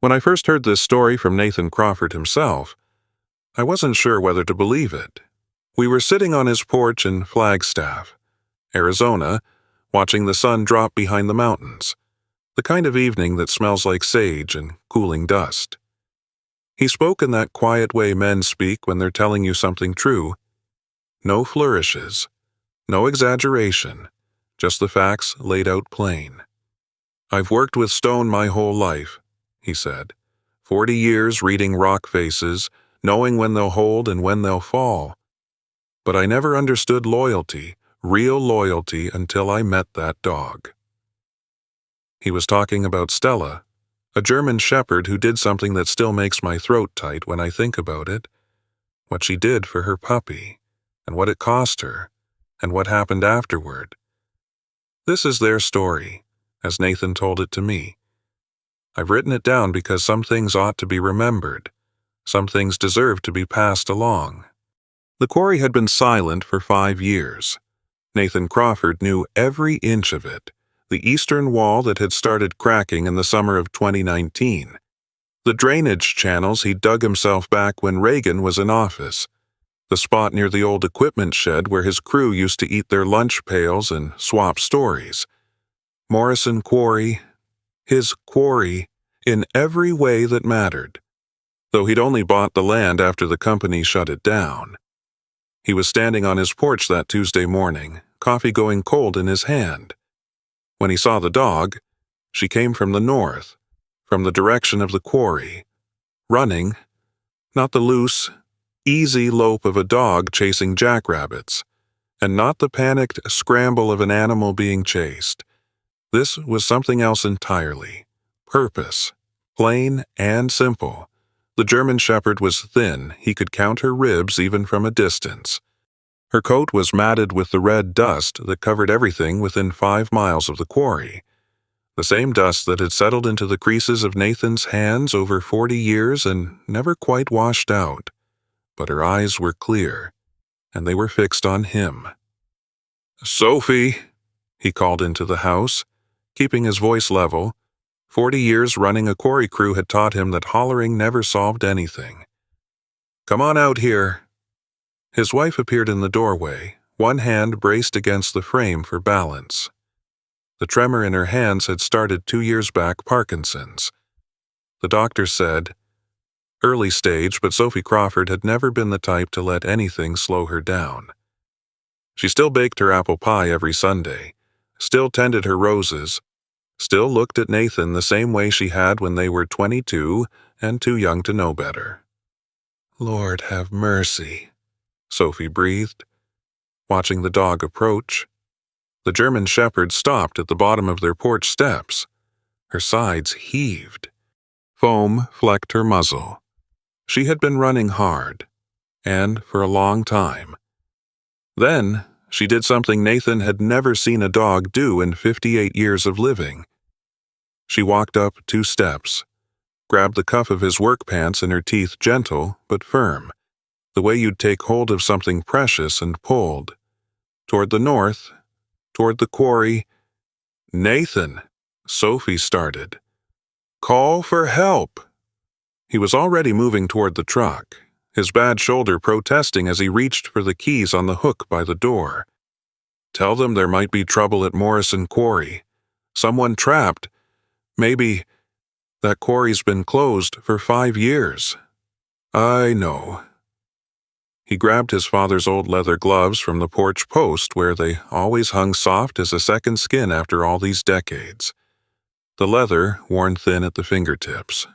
When I first heard this story from Nathan Crawford himself, I wasn't sure whether to believe it. We were sitting on his porch in Flagstaff, Arizona, watching the sun drop behind the mountains, the kind of evening that smells like sage and cooling dust. He spoke in that quiet way men speak when they're telling you something true. No flourishes, no exaggeration, just the facts laid out plain. "I've worked with stone my whole life," he said. 40 years reading rock faces, knowing when they'll hold and when they'll fall. But I never understood loyalty, real loyalty, until I met that dog. He was talking about Stella, a German shepherd who did something that still makes my throat tight when I think about it. What she did for her puppy, and what it cost her, and what happened afterward. This is their story, as Nathan told it to me. I've written it down because some things ought to be remembered. Some things deserve to be passed along. The quarry had been silent for 5 years. Nathan Crawford knew every inch of it. The eastern wall that had started cracking in the summer of 2019. The drainage channels he dug himself back when Reagan was in office. The spot near the old equipment shed where his crew used to eat their lunch pails and swap stories. Morrison Quarry, his quarry, in every way that mattered, though he'd only bought the land after the company shut it down. He was standing on his porch that Tuesday morning, coffee going cold in his hand. When he saw the dog, she came from the north, from the direction of the quarry, running, not the loose, easy lope of a dog chasing jackrabbits, and not the panicked scramble of an animal being chased. This was something else entirely. Purpose, plain and simple. The German shepherd was thin, he could count her ribs even from a distance. Her coat was matted with the red dust that covered everything within 5 miles of the quarry. The same dust that had settled into the creases of Nathan's hands over 40 years and never quite washed out. But her eyes were clear, and they were fixed on him. "Sophie," he called into the house, keeping his voice level. 40 years running a quarry crew had taught him that hollering never solved anything. "Come on out here." His wife appeared in the doorway, one hand braced against the frame for balance. The tremor in her hands had started 2 years back Parkinson's. The doctor said, early stage, but Sophie Crawford had never been the type to let anything slow her down. She still baked her apple pie every Sunday, still tended her roses, still looked at Nathan the same way she had when they were 22 and too young to know better. "Lord have mercy," Sophie breathed, watching the dog approach. The German shepherd stopped at the bottom of their porch steps. Her sides heaved. Foam flecked her muzzle. She had been running hard, and for a long time. Then she did something Nathan had never seen a dog do in 58 years of living. She walked up 2 steps, grabbed the cuff of his work pants in her teeth, gentle but firm, the way you'd take hold of something precious, and pulled. Toward the north, toward the quarry. "Nathan," Sophie started. "Call for help." He was already moving toward the truck, his bad shoulder protesting as he reached for the keys on the hook by the door. "Tell them there might be trouble at Morrison Quarry. Someone trapped. Maybe that quarry's been closed for 5 years. I know." He grabbed his father's old leather gloves from the porch post where they always hung soft as a second skin after all these decades. The leather worn thin at the fingertips.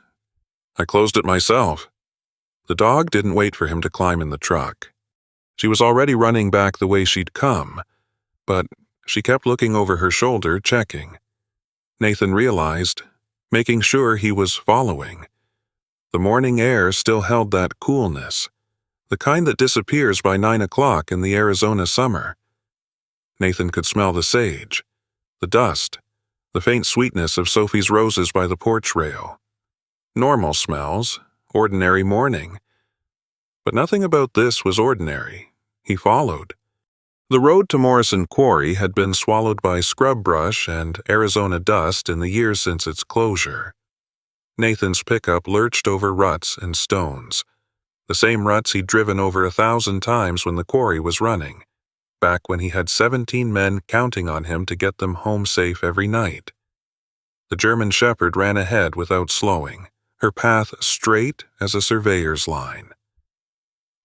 "I closed it myself." The dog didn't wait for him to climb in the truck. She was already running back the way she'd come, but she kept looking over her shoulder, checking. Nathan realized, making sure he was following. The morning air still held that coolness, the kind that disappears by 9 o'clock in the Arizona summer. Nathan could smell the sage, the dust, the faint sweetness of Sophie's roses by the porch rail. Normal smells, ordinary morning. But nothing about this was ordinary. He followed. The road to Morrison Quarry had been swallowed by scrub brush and Arizona dust in the years since its closure. Nathan's pickup lurched over ruts and stones. The same ruts he'd driven over 1,000 times when the quarry was running, back when he had 17 men counting on him to get them home safe every night. The German Shepherd ran ahead without slowing, her path straight as a surveyor's line.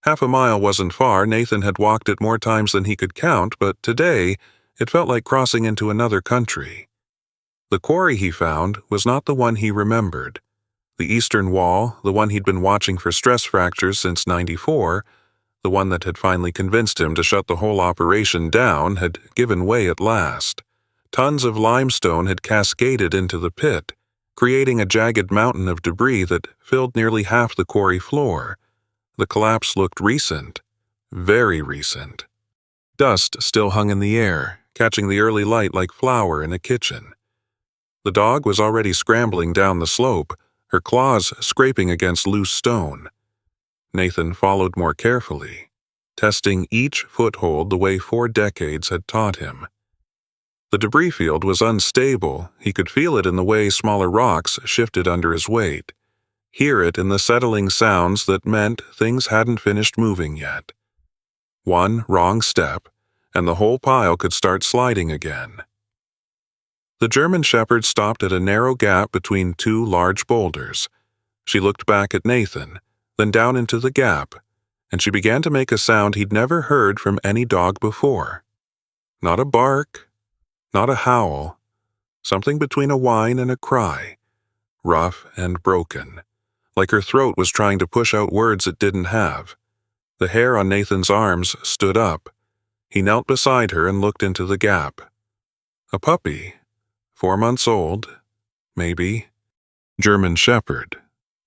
Half a mile wasn't far. Nathan had walked it more times than he could count, but today it felt like crossing into another country. The quarry he found was not the one he remembered. The eastern wall, the one he'd been watching for stress fractures since '94, the one that had finally convinced him to shut the whole operation down, had given way at last. Tons of limestone had cascaded into the pit, creating a jagged mountain of debris that filled nearly half the quarry floor. The collapse looked recent, very recent. Dust still hung in the air, catching the early light like flour in a kitchen. The dog was already scrambling down the slope, her claws scraping against loose stone. Nathan followed more carefully, testing each foothold the way 4 decades had taught him. The debris field was unstable. He could feel it in the way smaller rocks shifted under his weight, hear it in the settling sounds that meant things hadn't finished moving yet. One wrong step, and the whole pile could start sliding again. The German Shepherd stopped at a narrow gap between 2 large boulders. She looked back at Nathan, then down into the gap, and she began to make a sound he'd never heard from any dog before. Not a bark, not a howl, something between a whine and a cry, rough and broken, like her throat was trying to push out words it didn't have. The hair on Nathan's arms stood up. He knelt beside her and looked into the gap. A puppy, 4 months old, maybe. German Shepherd.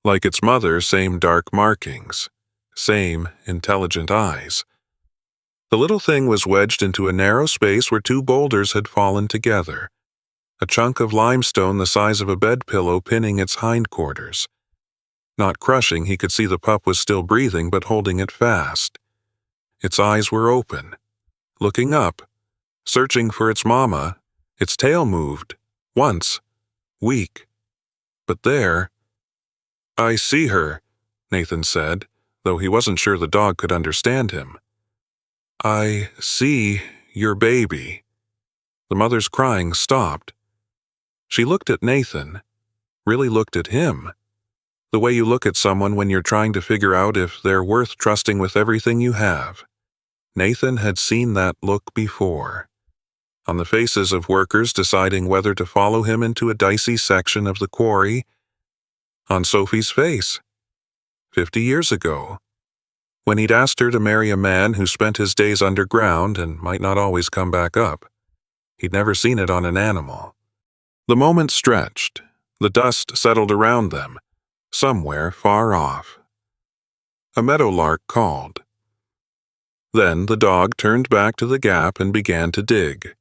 Like its mother, same dark markings, same intelligent eyes. The little thing was wedged into a narrow space where 2 boulders had fallen together, a chunk of limestone the size of a bed pillow pinning its hindquarters. Not crushing, he could see the pup was still breathing but holding it fast. Its eyes were open, looking up, searching for its mama. Its tail moved, once, weak. But there— "I see her," Nathan said, though he wasn't sure the dog could understand him. "I see your baby." The mother's crying stopped. She looked at Nathan, really looked at him, the way you look at someone when you're trying to figure out if they're worth trusting with everything you have. Nathan had seen that look before, on the faces of workers deciding whether to follow him into a dicey section of the quarry, on Sophie's face, 50 years ago, when he'd asked her to marry a man who spent his days underground and might not always come back up. He'd never seen it on an animal. The moment stretched. The dust settled around them, somewhere far off. A meadowlark called. Then the dog turned back to the gap and began to dig.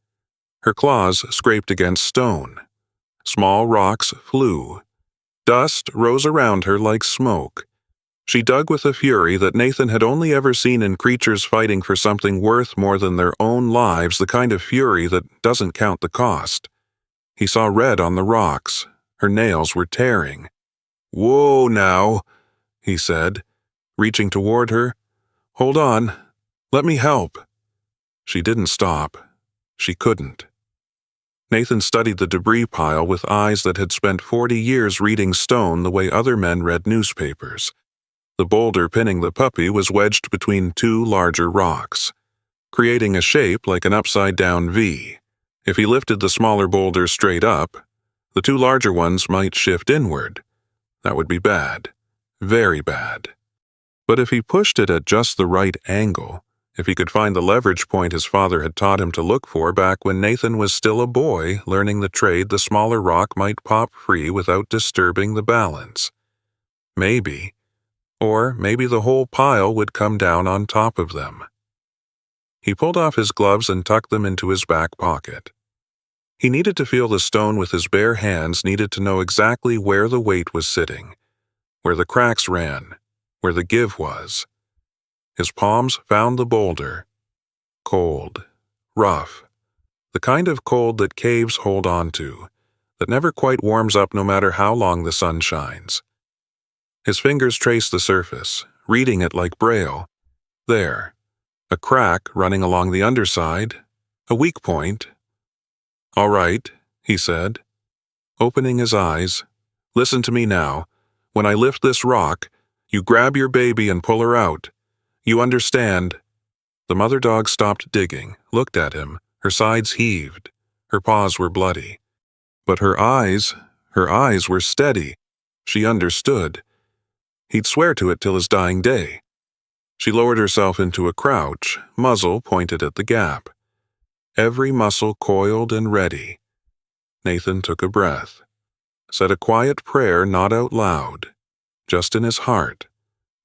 Her claws scraped against stone. Small rocks flew. Dust rose around her like smoke. She dug with a fury that Nathan had only ever seen in creatures fighting for something worth more than their own lives, the kind of fury that doesn't count the cost. He saw red on the rocks. Her nails were tearing. "Whoa now," he said, reaching toward her. "Hold on. Let me help." She didn't stop. She couldn't. Nathan studied the debris pile with eyes that had spent 40 years reading stone the way other men read newspapers. The boulder pinning the puppy was wedged between 2 larger rocks, creating a shape like an upside-down V. If he lifted the smaller boulder straight up, the 2 larger ones might shift inward. That would be bad. Very bad. But if he pushed it at just the right angle, if he could find the leverage point his father had taught him to look for back when Nathan was still a boy learning the trade, the smaller rock might pop free without disturbing the balance. Maybe. Or maybe the whole pile would come down on top of them. He pulled off his gloves and tucked them into his back pocket. He needed to feel the stone with his bare hands, needed to know exactly where the weight was sitting, where the cracks ran, where the give was. His palms found the boulder. Cold, rough, the kind of cold that caves hold on to, that never quite warms up no matter how long the sun shines. His fingers traced the surface, reading it like Braille. There, a crack running along the underside, a weak point. "All right," he said, opening his eyes. "Listen to me now. When I lift this rock, you grab your baby and pull her out. You understand?" The mother dog stopped digging, looked at him. Her sides heaved. Her paws were bloody. But her eyes were steady. She understood. He'd swear to it till his dying day. She lowered herself into a crouch, muzzle pointed at the gap. Every muscle coiled and ready. Nathan took a breath, said a quiet prayer not out loud, just in his heart,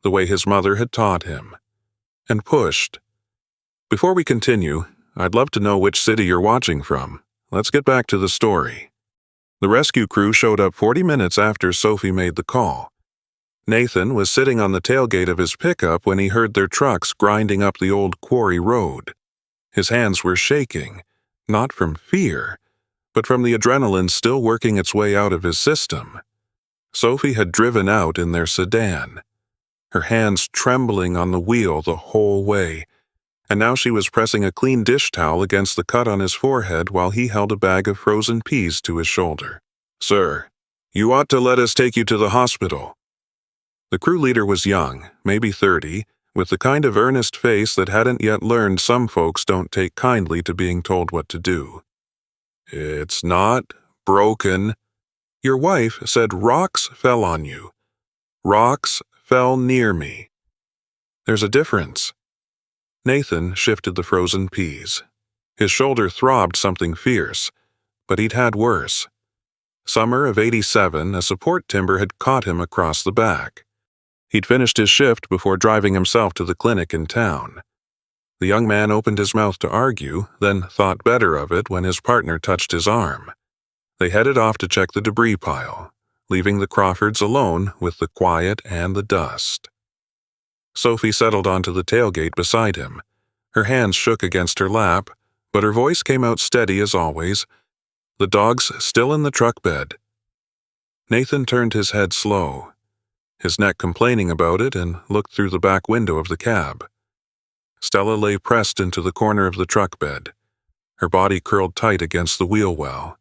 the way his mother had taught him, and pushed. "Before we continue, I'd love to know which city you're watching from. Let's get back to the story." The rescue crew showed up 40 minutes after Sophie made the call. Nathan was sitting on the tailgate of his pickup when he heard their trucks grinding up the old quarry road. His hands were shaking, not from fear, but from the adrenaline still working its way out of his system. Sophie had driven out in their sedan, her hands trembling on the wheel the whole way, and now she was pressing a clean dish towel against the cut on his forehead while he held a bag of frozen peas to his shoulder. "Sir, you ought to let us take you to the hospital." The crew leader was young, maybe 30, with the kind of earnest face that hadn't yet learned some folks don't take kindly to being told what to do. "It's not broken. Your wife said rocks fell on you. Rocks fell near me. There's a difference." Nathan shifted the frozen peas. His shoulder throbbed something fierce, but he'd had worse. Summer of '87, a support timber had caught him across the back. He'd finished his shift before driving himself to the clinic in town. The young man opened his mouth to argue, then thought better of it when his partner touched his arm. They headed off to check the debris pile, leaving the Crawfords alone with the quiet and the dust. Sophie settled onto the tailgate beside him. Her hands shook against her lap, but her voice came out steady as always. "The dog's still in the truck bed." Nathan turned his head slow, his neck complaining about it, and looked through the back window of the cab. Stella lay pressed into the corner of the truck bed, her body curled tight against the wheel well.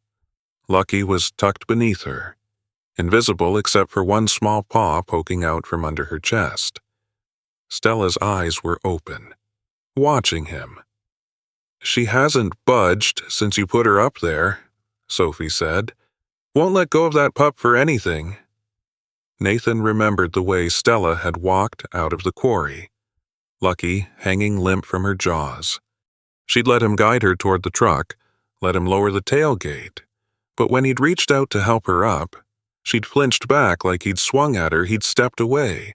Lucky was tucked beneath her, invisible except for one small paw poking out from under her chest. Stella's eyes were open, watching him. "She hasn't budged since you put her up there," Sophie said. "Won't let go of that pup for anything." Nathan remembered the way Stella had walked out of the quarry, Lucky hanging limp from her jaws. She'd let him guide her toward the truck, let him lower the tailgate, but when he'd reached out to help her up, she'd flinched back like he'd swung at her. He'd stepped away,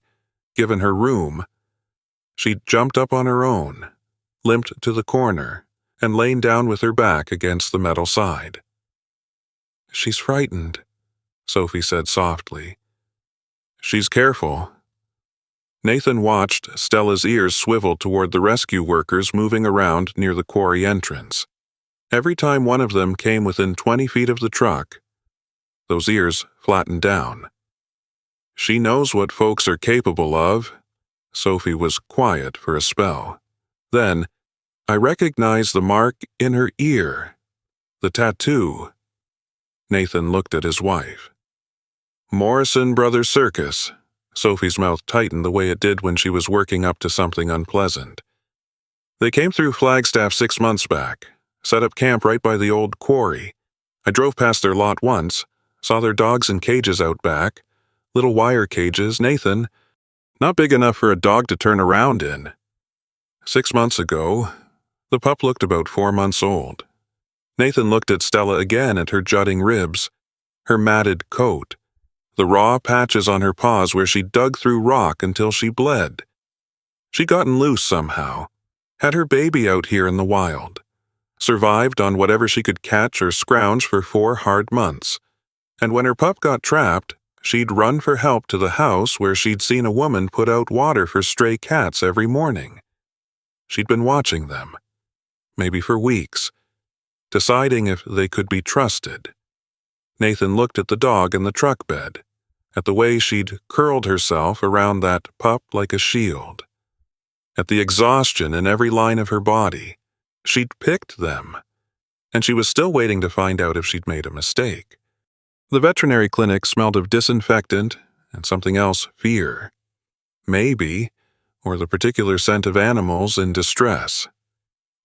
given her room. She'd jumped up on her own, limped to the corner, and lain down with her back against the metal side. "She's frightened," Sophie said softly. "She's careful." Nathan watched Stella's ears swivel toward the rescue workers moving around near the quarry entrance. Every time one of them came within 20 feet of the truck, those ears flattened down. "She knows what folks are capable of." Sophie was quiet for a spell. Then, "I recognize the mark in her ear. The tattoo." Nathan looked at his wife. "Morrison Brothers Circus." Sophie's mouth tightened the way it did when she was working up to something unpleasant. "They came through Flagstaff 6 months back, set up camp right by the old quarry. I drove past their lot once, saw their dogs in cages out back, little wire cages, Nathan, not big enough for a dog to turn around in. 6 months ago, the pup looked about 4 months old." Nathan looked at Stella again, at her jutting ribs, her matted coat, the raw patches on her paws where she dug through rock until she bled. She'd gotten loose somehow, had her baby out here in the wild, survived on whatever she could catch or scrounge for 4 hard months, and when her pup got trapped, she'd run for help to the house where she'd seen a woman put out water for stray cats every morning. She'd been watching them, maybe for weeks, deciding if they could be trusted. Nathan looked at the dog in the truck bed, at the way she'd curled herself around that pup like a shield, at the exhaustion in every line of her body. She'd picked them, and she was still waiting to find out if she'd made a mistake. The veterinary clinic smelled of disinfectant and something else, fear. Maybe, or the particular scent of animals in distress.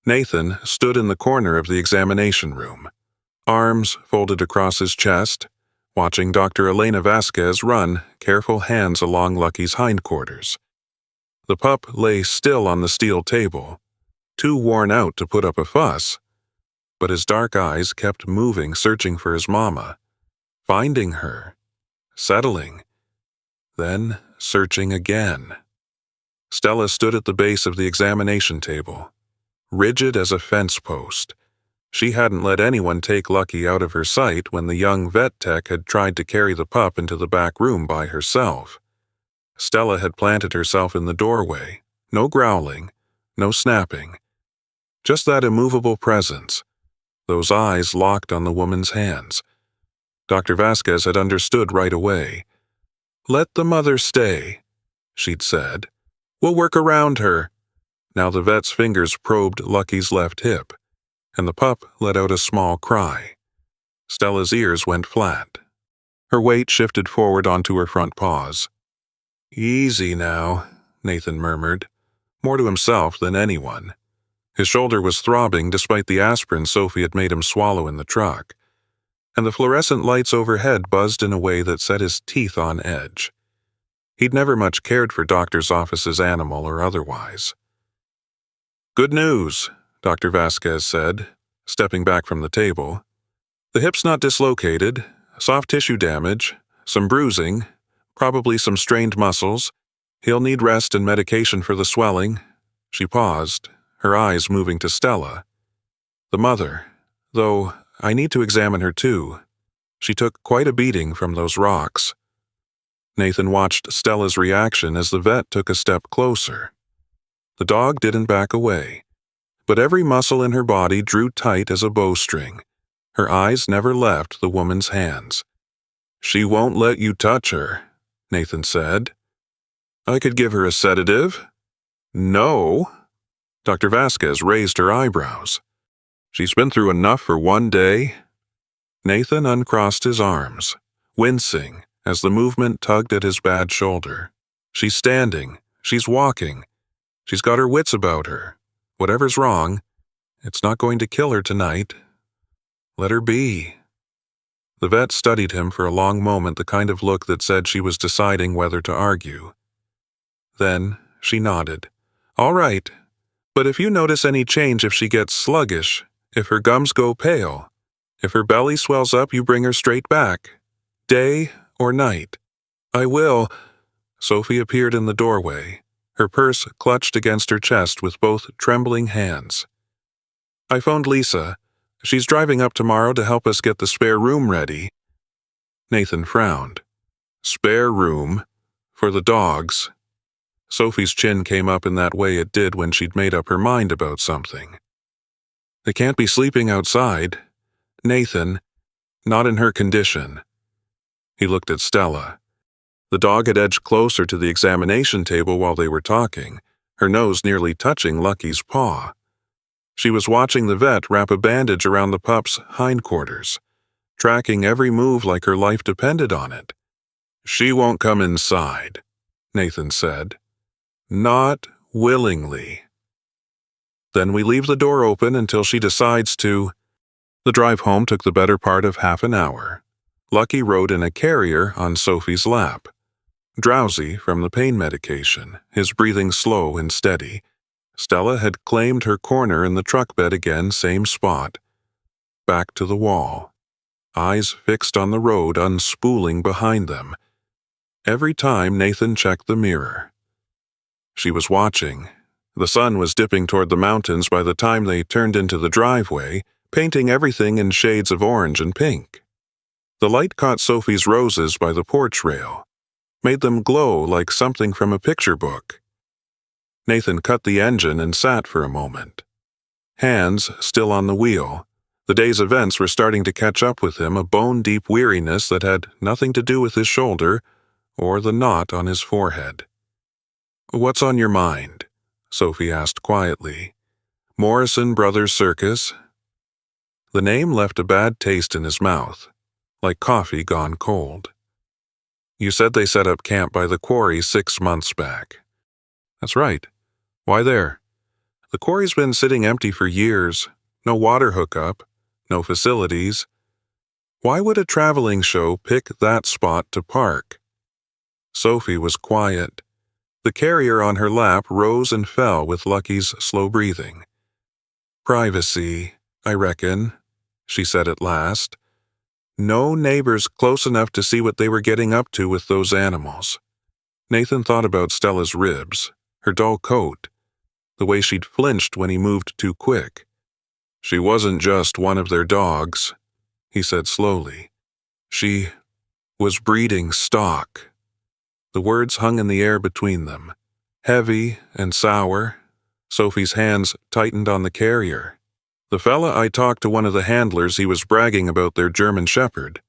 Nathan stood in the corner of the examination room, arms folded across his chest, watching Dr. Elena Vasquez run careful hands along Lucky's hindquarters. The pup lay still on the steel table, too worn out to put up a fuss, but his dark eyes kept moving, searching for his mama, finding her, settling, then searching again. Stella stood at the base of the examination table, rigid as a fence post. She hadn't let anyone take Lucky out of her sight when the young vet tech had tried to carry the pup into the back room by herself. Stella had planted herself in the doorway, no growling, no snapping. Just that immovable presence, those eyes locked on the woman's hands. Dr. Vasquez had understood right away. "Let the mother stay," she'd said. "We'll work around her." Now the vet's fingers probed Lucky's left hip, and the pup let out a small cry. Stella's ears went flat. Her weight shifted forward onto her front paws. "Easy now," Nathan murmured, more to himself than anyone. His shoulder was throbbing despite the aspirin Sophie had made him swallow in the truck, and the fluorescent lights overhead buzzed in a way that set his teeth on edge. He'd never much cared for doctor's offices, animal or otherwise. "Good news," Dr. Vasquez said, stepping back from the table. "The hip's not dislocated, soft tissue damage, some bruising, probably some strained muscles. He'll need rest and medication for the swelling." She paused, her eyes moving to Stella. "The mother, though I need to examine her too. She took quite a beating from those rocks." Nathan watched Stella's reaction as the vet took a step closer. The dog didn't back away, but every muscle in her body drew tight as a bowstring. Her eyes never left the woman's hands. "She won't let you touch her," Nathan said. "I could give her a sedative." "No." Dr. Vasquez raised her eyebrows. "She's been through enough for one day." Nathan uncrossed his arms, wincing as the movement tugged at his bad shoulder. "She's standing. She's walking. She's got her wits about her. Whatever's wrong, it's not going to kill her tonight. Let her be." The vet studied him for a long moment, the kind of look that said she was deciding whether to argue. Then she nodded. "All right. But if you notice any change, if she gets sluggish, if her gums go pale, if her belly swells up, you bring her straight back. Day or night." "I will." Sophie appeared in the doorway, her purse clutched against her chest with both trembling hands. "I phoned Lisa. She's driving up tomorrow to help us get the spare room ready." Nathan frowned. "Spare room? For the dogs?" Sophie's chin came up in that way it did when she'd made up her mind about something. "They can't be sleeping outside. Nathan, not in her condition." He looked at Stella. The dog had edged closer to the examination table while they were talking, her nose nearly touching Lucky's paw. She was watching the vet wrap a bandage around the pup's hindquarters, tracking every move like her life depended on it. "She won't come inside," Nathan said. "Not willingly." "Then we leave the door open until she decides to." The drive home took the better part of half an hour. Lucky rode in a carrier on Sophie's lap, drowsy from the pain medication, his breathing slow and steady. Stella had claimed her corner in the truck bed again, same spot. Back to the wall, eyes fixed on the road unspooling behind them. Every time Nathan checked the mirror. She was watching. The sun was dipping toward the mountains by the time they turned into the driveway, painting everything in shades of orange and pink. The light caught Sophie's roses by the porch rail, made them glow like something from a picture book. Nathan cut the engine and sat for a moment. Hands still on the wheel, The day's events were starting to catch up with him, a bone-deep weariness that had nothing to do with his shoulder or the knot on his forehead. "What's on your mind?" Sophie asked quietly. "Morrison Brothers Circus?" The name left a bad taste in his mouth, like coffee gone cold. "You said they set up camp by the quarry 6 months back." "That's right. Why there?" "The quarry's been sitting empty for years. No water hookup, no facilities. Why would a traveling show pick that spot to park?" Sophie was quiet. The carrier on her lap rose and fell with Lucky's slow breathing. "Privacy, I reckon," she said at last. "No neighbors close enough to see what they were getting up to with those animals." Nathan thought about Stella's ribs, her dull coat, the way she'd flinched when he moved too quick. "She wasn't just one of their dogs," he said slowly. "She was breeding stock." The words hung in the air between them, heavy and sour. Sophie's hands tightened on the carrier. "The fella I talked to one of the handlers, he was bragging about their German Shepherd.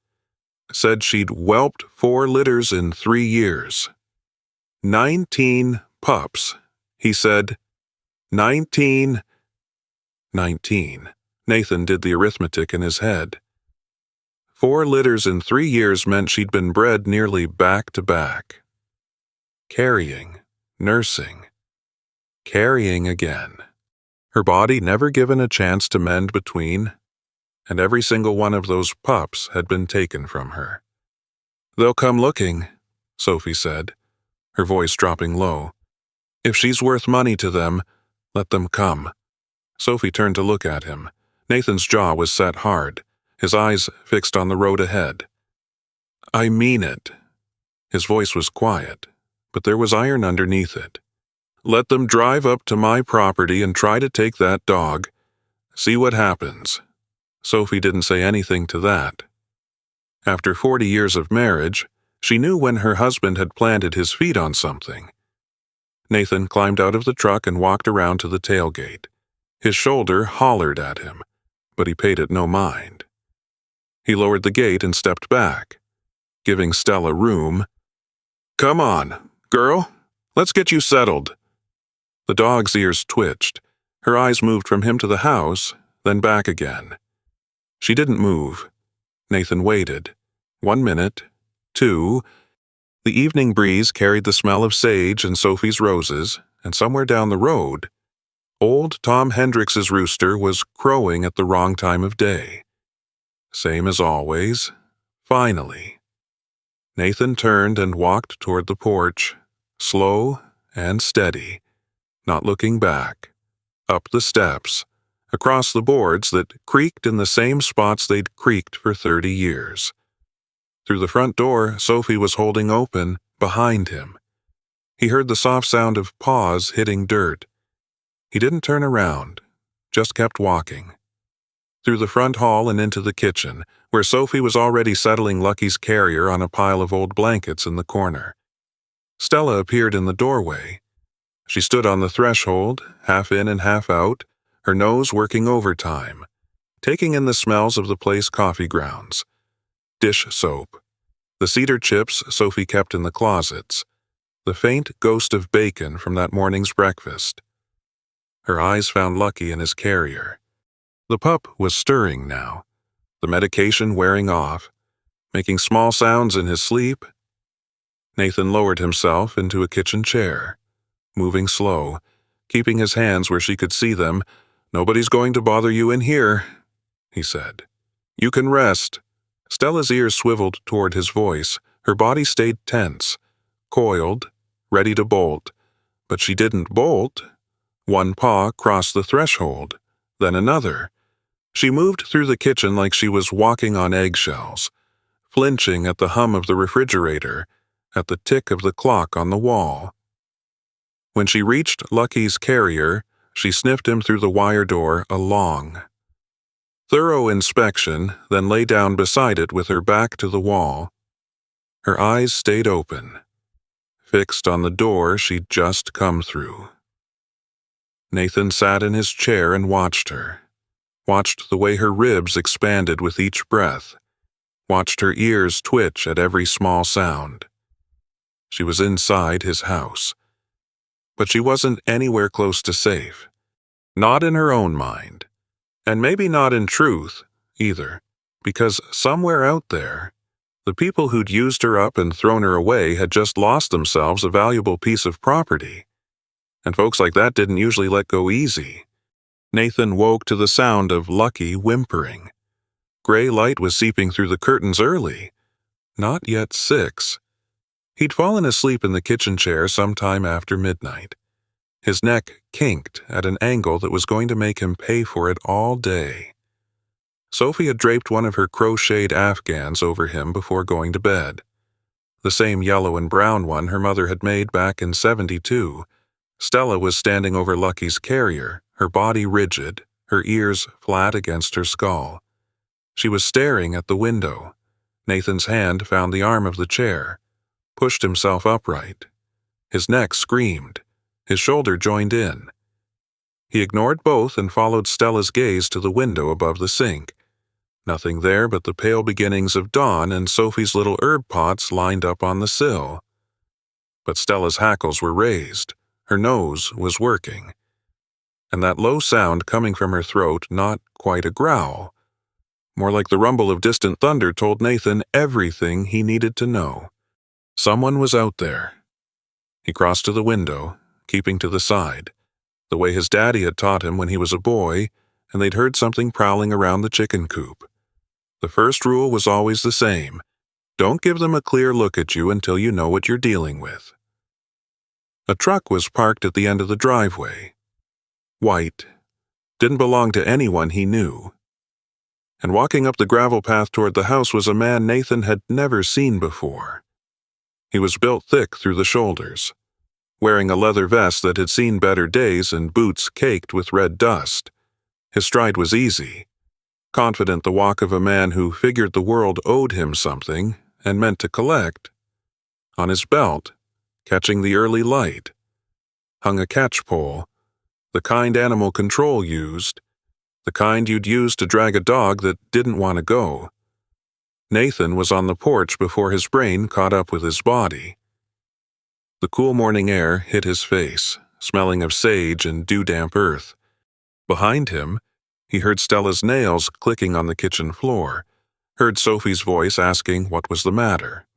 Said she'd whelped 4 litters in 3 years. 19 pups," he said. 19. Nathan did the arithmetic in his head. 4 litters in 3 years meant she'd been bred nearly back to back. Carrying, nursing, carrying again. Her body never given a chance to mend between, and every single one of those pups had been taken from her. "They'll come looking," Sophie said, her voice dropping low. "If she's worth money to them, let them come." Sophie turned to look at him. Nathan's jaw was set hard, his eyes fixed on the road ahead. "I mean it." His voice was quiet, but there was iron underneath it. "Let them drive up to my property and try to take that dog. See what happens." Sophie didn't say anything to that. After 40 years of marriage, she knew when her husband had planted his feet on something. Nathan climbed out of the truck and walked around to the tailgate. His shoulder hollered at him, but he paid it no mind. He lowered the gate and stepped back, giving Stella room. "Come on, girl, let's get you settled." The dog's ears twitched. Her eyes moved from him to the house, then back again. She didn't move. Nathan waited. 1 minute, 2. The evening breeze carried the smell of sage and Sophie's roses, and somewhere down the road, old Tom Hendricks's rooster was crowing at the wrong time of day. Same as always. Finally. Nathan turned and walked toward the porch, slow and steady, not looking back, up the steps, across the boards that creaked in the same spots they'd creaked for 30 years. Through the front door Sophie was holding open, behind him. He heard the soft sound of paws hitting dirt. He didn't turn around, just kept walking. Through the front hall and into the kitchen, where Sophie was already settling Lucky's carrier on a pile of old blankets in the corner. Stella appeared in the doorway. She stood on the threshold, half in and half out, her nose working overtime, taking in the smells of the place coffee grounds, dish soap, the cedar chips Sophie kept in the closets, the faint ghost of bacon from that morning's breakfast. Her eyes found Lucky in his carrier. The pup was stirring now, the medication wearing off, making small sounds in his sleep. Nathan lowered himself into a kitchen chair, moving slow, keeping his hands where she could see them. "Nobody's going to bother you in here," he said. "You can rest." Stella's ears swiveled toward his voice. Her body stayed tense, coiled, ready to bolt. But she didn't bolt. One paw crossed the threshold, then another. She moved through the kitchen like she was walking on eggshells, flinching at the hum of the refrigerator, at the tick of the clock on the wall. When she reached Lucky's carrier, she sniffed him through the wire door a long, thorough inspection, then lay down beside it with her back to the wall. Her eyes stayed open, fixed on the door she'd just come through. Nathan sat in his chair and watched her. watched the way her ribs expanded with each breath, watched her ears twitch at every small sound. She was inside his house, but she wasn't anywhere close to safe. Not in her own mind, and maybe not in truth either, because somewhere out there, the people who'd used her up and thrown her away had just lost themselves a valuable piece of property. And folks like that didn't usually let go easy. Nathan woke to the sound of Lucky whimpering. Gray light was seeping through the curtains early. Not yet 6. He'd fallen asleep in the kitchen chair sometime after midnight. His neck kinked at an angle that was going to make him pay for it all day. Sophie had draped one of her crocheted afghans over him before going to bed. The same yellow and brown one her mother had made back in '72. Stella was standing over Lucky's carrier, her body rigid, her ears flat against her skull. She was staring at the window. Nathan's hand found the arm of the chair, pushed himself upright. His neck screamed. His shoulder joined in. He ignored both and followed Stella's gaze to the window above the sink. Nothing there but the pale beginnings of dawn and Sophie's little herb pots lined up on the sill. But Stella's hackles were raised. Her nose was working. And that low sound coming from her throat, not quite a growl. More like the rumble of distant thunder, told Nathan everything he needed to know. Someone was out there. He crossed to the window, keeping to the side, the way his daddy had taught him when he was a boy, and they'd heard something prowling around the chicken coop. The first rule was always the same. Don't give them a clear look at you until you know what you're dealing with. A truck was parked at the end of the driveway. White. Didn't belong to anyone he knew. And walking up the gravel path toward the house was a man Nathan had never seen before. He was built thick through the shoulders, wearing a leather vest that had seen better days and boots caked with red dust. His stride was easy, confident the walk of a man who figured the world owed him something and meant to collect. On his belt, catching the early light, hung a catch pole, the kind animal control used, the kind you'd use to drag a dog that didn't want to go. Nathan was on the porch before his brain caught up with his body. The cool morning air hit his face, smelling of sage and dew-damp earth. Behind him, he heard Stella's nails clicking on the kitchen floor, heard Sophie's voice asking what was the matter.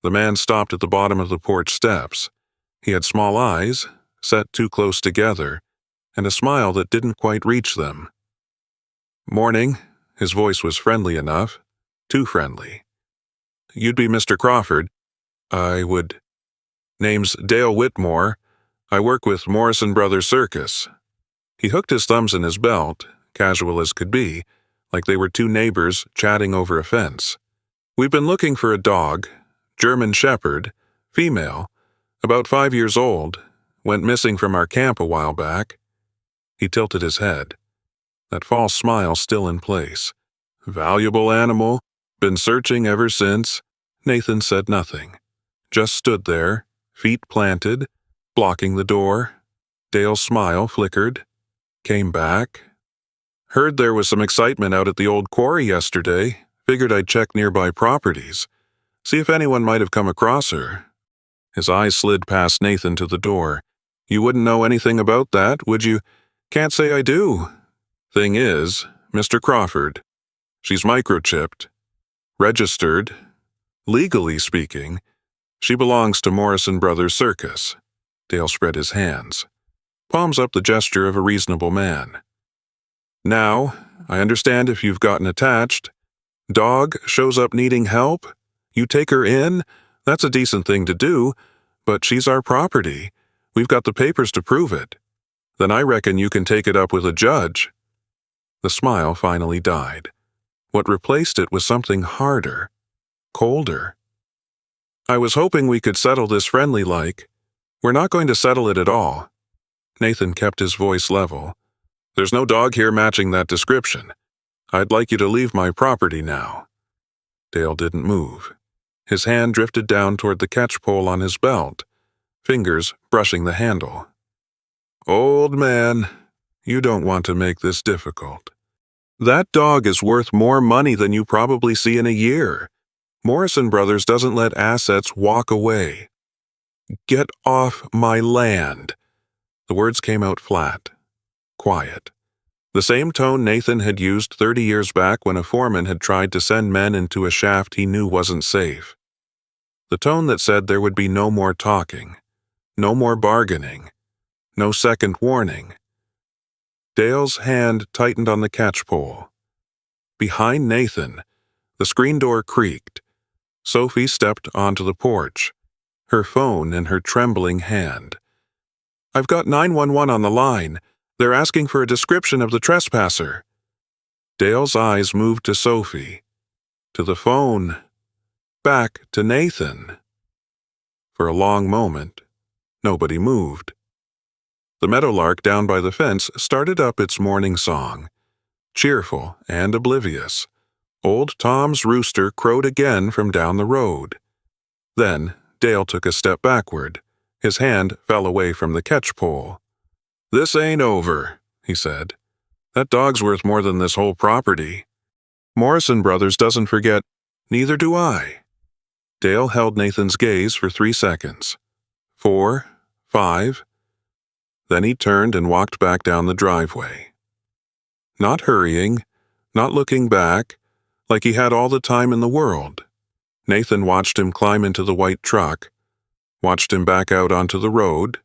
The man stopped at the bottom of the porch steps. He had small eyes, set too close together, and a smile that didn't quite reach them. "Morning." His voice was friendly enough, too friendly. "You'd be Mr. Crawford." "I would." "Name's Dale Whitmore. I work with Morrison Brothers Circus." He hooked his thumbs in his belt, casual as could be, like they were two neighbors chatting over a fence. "We've been looking for a dog, German Shepherd, female, about 5 years old, went missing from our camp a while back." He tilted his head, that false smile still in place. "Valuable animal, been searching ever since." Nathan said nothing, just stood there, feet planted, blocking the door. Dale's smile flickered, came back. "Heard there was some excitement out at the old quarry yesterday. Figured I'd check nearby properties, see if anyone might have come across her." His eyes slid past Nathan to the door. "You wouldn't know anything about that, would you?" "Can't say I do. Thing is, Mr. Crawford, she's microchipped, registered. Legally speaking, she belongs to Morrison Brothers Circus." Dale spread his hands, palms up the gesture of a reasonable man. "Now, I understand if you've gotten attached. Dog shows up needing help. You take her in. That's a decent thing to do, but she's our property. We've got the papers to prove it. Then I reckon you can take it up with a judge." The smile finally died. What replaced it was something harder, colder. "I was hoping we could settle this friendly-like. We're not going to settle it at all." Nathan kept his voice level. "There's no dog here matching that description. I'd like you to leave my property now." Dale didn't move. His hand drifted down toward the catch-pole on his belt, fingers brushing the handle. "Old man, you don't want to make this difficult." That dog is worth more money than you probably see in a year. Morrison Brothers doesn't let assets walk away. Get off my land. The words came out flat, quiet. The same tone Nathan had used 30 years back when a foreman had tried to send men into a shaft he knew wasn't safe. The tone that said there would be no more talking, no more bargaining, no second warning. Dale's hand tightened on the catch-pole. Behind Nathan, the screen door creaked. Sophie stepped onto the porch, her phone in her trembling hand. "I've got 911 on the line. They're asking for a description of the trespasser." Dale's eyes moved to Sophie, to the phone, back to Nathan. For a long moment, nobody moved. The meadowlark down by the fence started up its morning song. Cheerful and oblivious, old Tom's rooster crowed again from down the road. Then Dale took a step backward. His hand fell away from the catch-pole. "This ain't over," he said. "That dog's worth more than this whole property. Morrison Brothers doesn't forget, neither do I." Dale held Nathan's gaze for 3 seconds. 4, 5. Then he turned and walked back down the driveway. Not hurrying, not looking back, like he had all the time in the world. Nathan watched him climb into the white truck, watched him back out onto the road,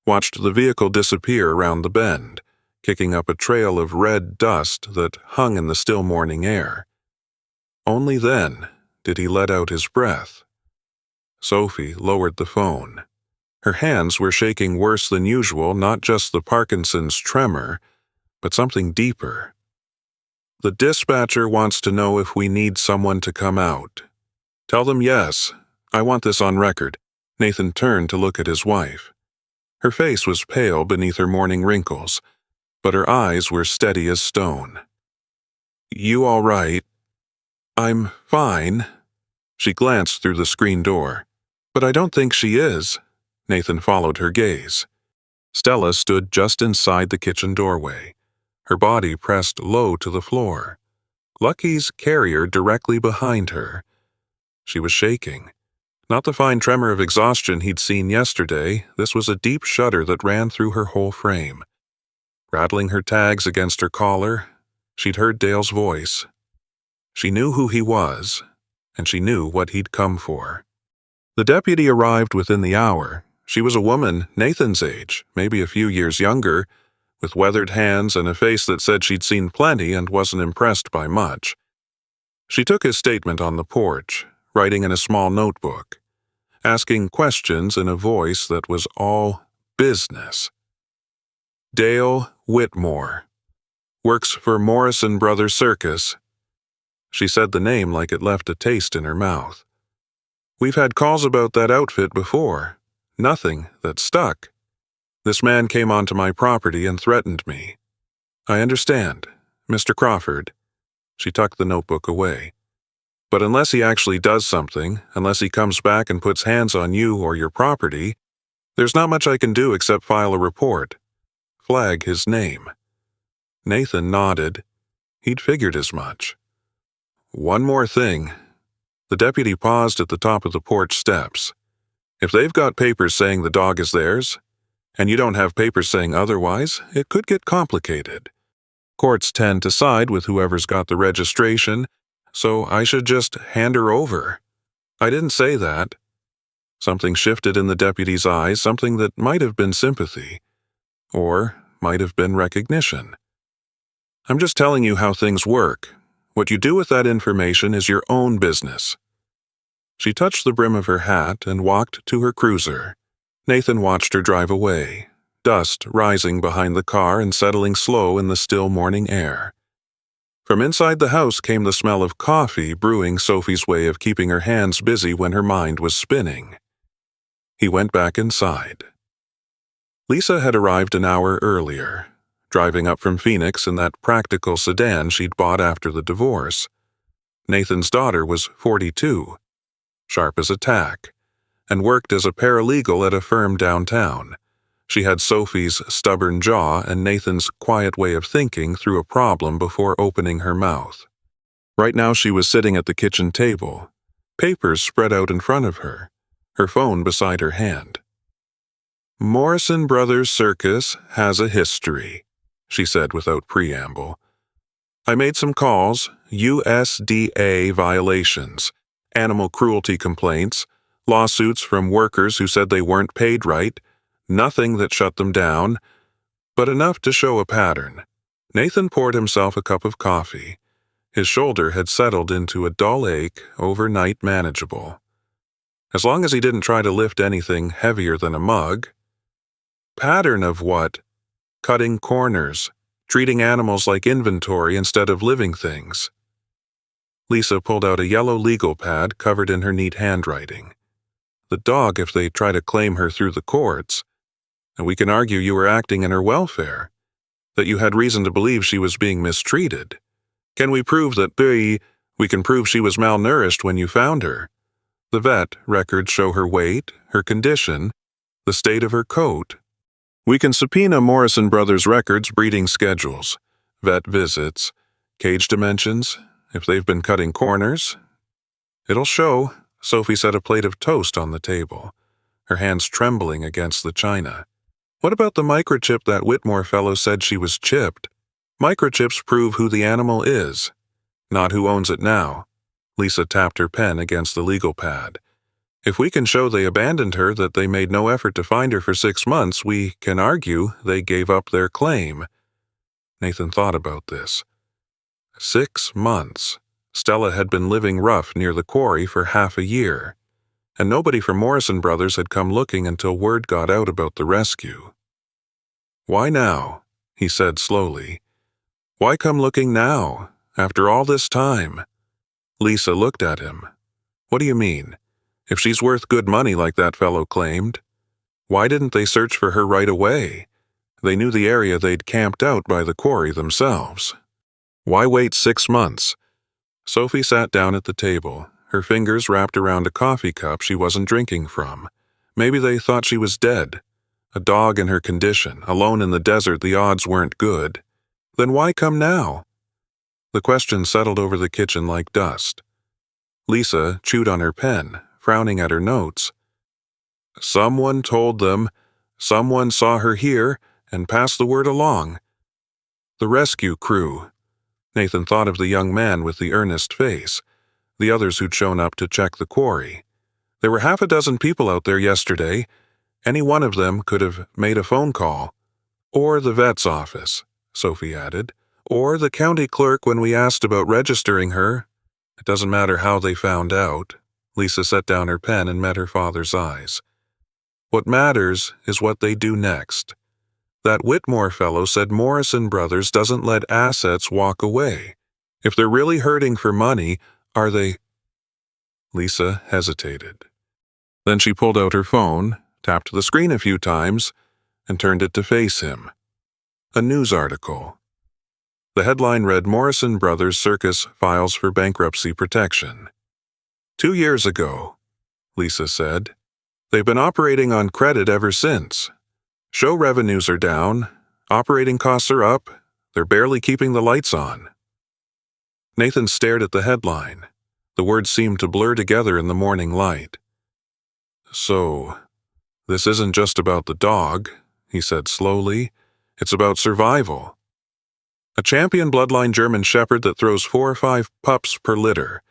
watched the vehicle disappear around the bend, kicking up a trail of red dust that hung in the still morning air. Only then did he let out his breath. Sophie lowered the phone. Her hands were shaking worse than usual, not just the Parkinson's tremor, but something deeper. "The dispatcher wants to know if we need someone to come out. Tell them yes. I want this on record." Nathan turned to look at his wife. Her face was pale beneath her morning wrinkles, but her eyes were steady as stone. "You all right?" "I'm fine." She glanced through the screen door. "But I don't think she is." Nathan followed her gaze. Stella stood just inside the kitchen doorway, her body pressed low to the floor. Lucky's carrier directly behind her. She was shaking. Not the fine tremor of exhaustion he'd seen yesterday, this was a deep shudder that ran through her whole frame. Rattling her tags against her collar, she'd heard Dale's voice. She knew who he was, and she knew what he'd come for. The deputy arrived within the hour. She was a woman Nathan's age, maybe a few years younger, with weathered hands and a face that said she'd seen plenty and wasn't impressed by much. She took his statement on the porch, writing in a small notebook, asking questions in a voice that was all business. "Dale Whitmore. Works for Morrison Brothers Circus." She said the name like it left a taste in her mouth. "We've had calls about that outfit before. Nothing that stuck. This man came onto my property and threatened me. I understand, Mr. Crawford." She tucked the notebook away. "But unless he actually does something, unless he comes back and puts hands on you or your property, there's not much I can do except file a report. Flag his name." Nathan nodded. He'd figured as much. "One more thing." The deputy paused at the top of the porch steps. "If they've got papers saying the dog is theirs, and you don't have papers saying otherwise, it could get complicated. Courts tend to side with whoever's got the registration, so I should just hand her over." "I didn't say that." Something shifted in the deputy's eyes, something that might have been sympathy, or might have been recognition. "I'm just telling you how things work. What you do with that information is your own business." She touched the brim of her hat and walked to her cruiser. Nathan watched her drive away, dust rising behind the car and settling slow in the still morning air. From inside the house came the smell of coffee brewing, Sophie's way of keeping her hands busy when her mind was spinning. He went back inside. Lisa had arrived an hour earlier, driving up from Phoenix in that practical sedan she'd bought after the divorce. Nathan's daughter was 42, sharp as a tack, and worked as a paralegal at a firm downtown. She had Sophie's stubborn jaw and Nathan's quiet way of thinking through a problem before opening her mouth. Right now she was sitting at the kitchen table, papers spread out in front of her phone beside her hand. "Morrison Brothers Circus has a history," she said without preamble. "I made some calls, USDA violations, animal cruelty complaints, lawsuits from workers who said they weren't paid right, nothing that shut them down, but enough to show a pattern." Nathan poured himself a cup of coffee. His shoulder had settled into a dull ache, overnight manageable. As long as he didn't try to lift anything heavier than a mug. Pattern of what? Cutting corners, treating animals like inventory instead of living things. Lisa pulled out a yellow legal pad covered in her neat handwriting. "The dog if they try to claim her through the courts. And we can argue you were acting in her welfare, that you had reason to believe she was being mistreated. Can we prove that we can prove she was malnourished when you found her? The vet records show her weight, her condition, the state of her coat. We can subpoena Morrison Brothers records, breeding schedules, vet visits, cage dimensions, if they've been cutting corners. It'll show." Sophie set a plate of toast on the table, her hands trembling against the china. "What about the microchip that Whitmore fellow said she was chipped? Microchips prove who the animal is, not who owns it now." Lisa tapped her pen against the legal pad. "If we can show they abandoned her, that they made no effort to find her for 6 months, we can argue they gave up their claim." Nathan thought about this. 6 months. Stella had been living rough near the quarry for half a year, and nobody from Morrison Brothers had come looking until word got out about the rescue. "Why now?" he said slowly. "Why come looking now, after all this time?" Lisa looked at him. "What do you mean? If she's worth good money like that fellow claimed, why didn't they search for her right away? They knew the area they'd camped out by the quarry themselves. Why wait 6 months?" Sophie sat down at the table, her fingers wrapped around a coffee cup she wasn't drinking from. Maybe they thought she was dead. A dog in her condition, alone in the desert, the odds weren't good. Then why come now? The question settled over the kitchen like dust. Lisa chewed on her pen, frowning at her notes. "Someone told them, someone saw her here, and passed the word along. The rescue crew." Nathan thought of the young man with the earnest face, the others who'd shown up to check the quarry. There were half a dozen people out there yesterday. Any one of them could have made a phone call. "Or the vet's office," Sophie added. "Or the county clerk when we asked about registering her. It doesn't matter how they found out." Lisa set down her pen and met her father's eyes. "What matters is what they do next. That Whitmore fellow said Morrison Brothers doesn't let assets walk away. If they're really hurting for money, are they—" Lisa hesitated. Then she pulled out her phone, tapped the screen a few times, and turned it to face him. A news article. The headline read, "Morrison Brothers Circus files for bankruptcy protection." 2 years ago, Lisa said. "They've been operating on credit ever since. Show revenues are down, operating costs are up, they're barely keeping the lights on." Nathan stared at the headline. The words seemed to blur together in the morning light. "So, this isn't just about the dog," he said slowly. "It's about survival. A champion bloodline German shepherd that throws 4 or 5 pups per litter.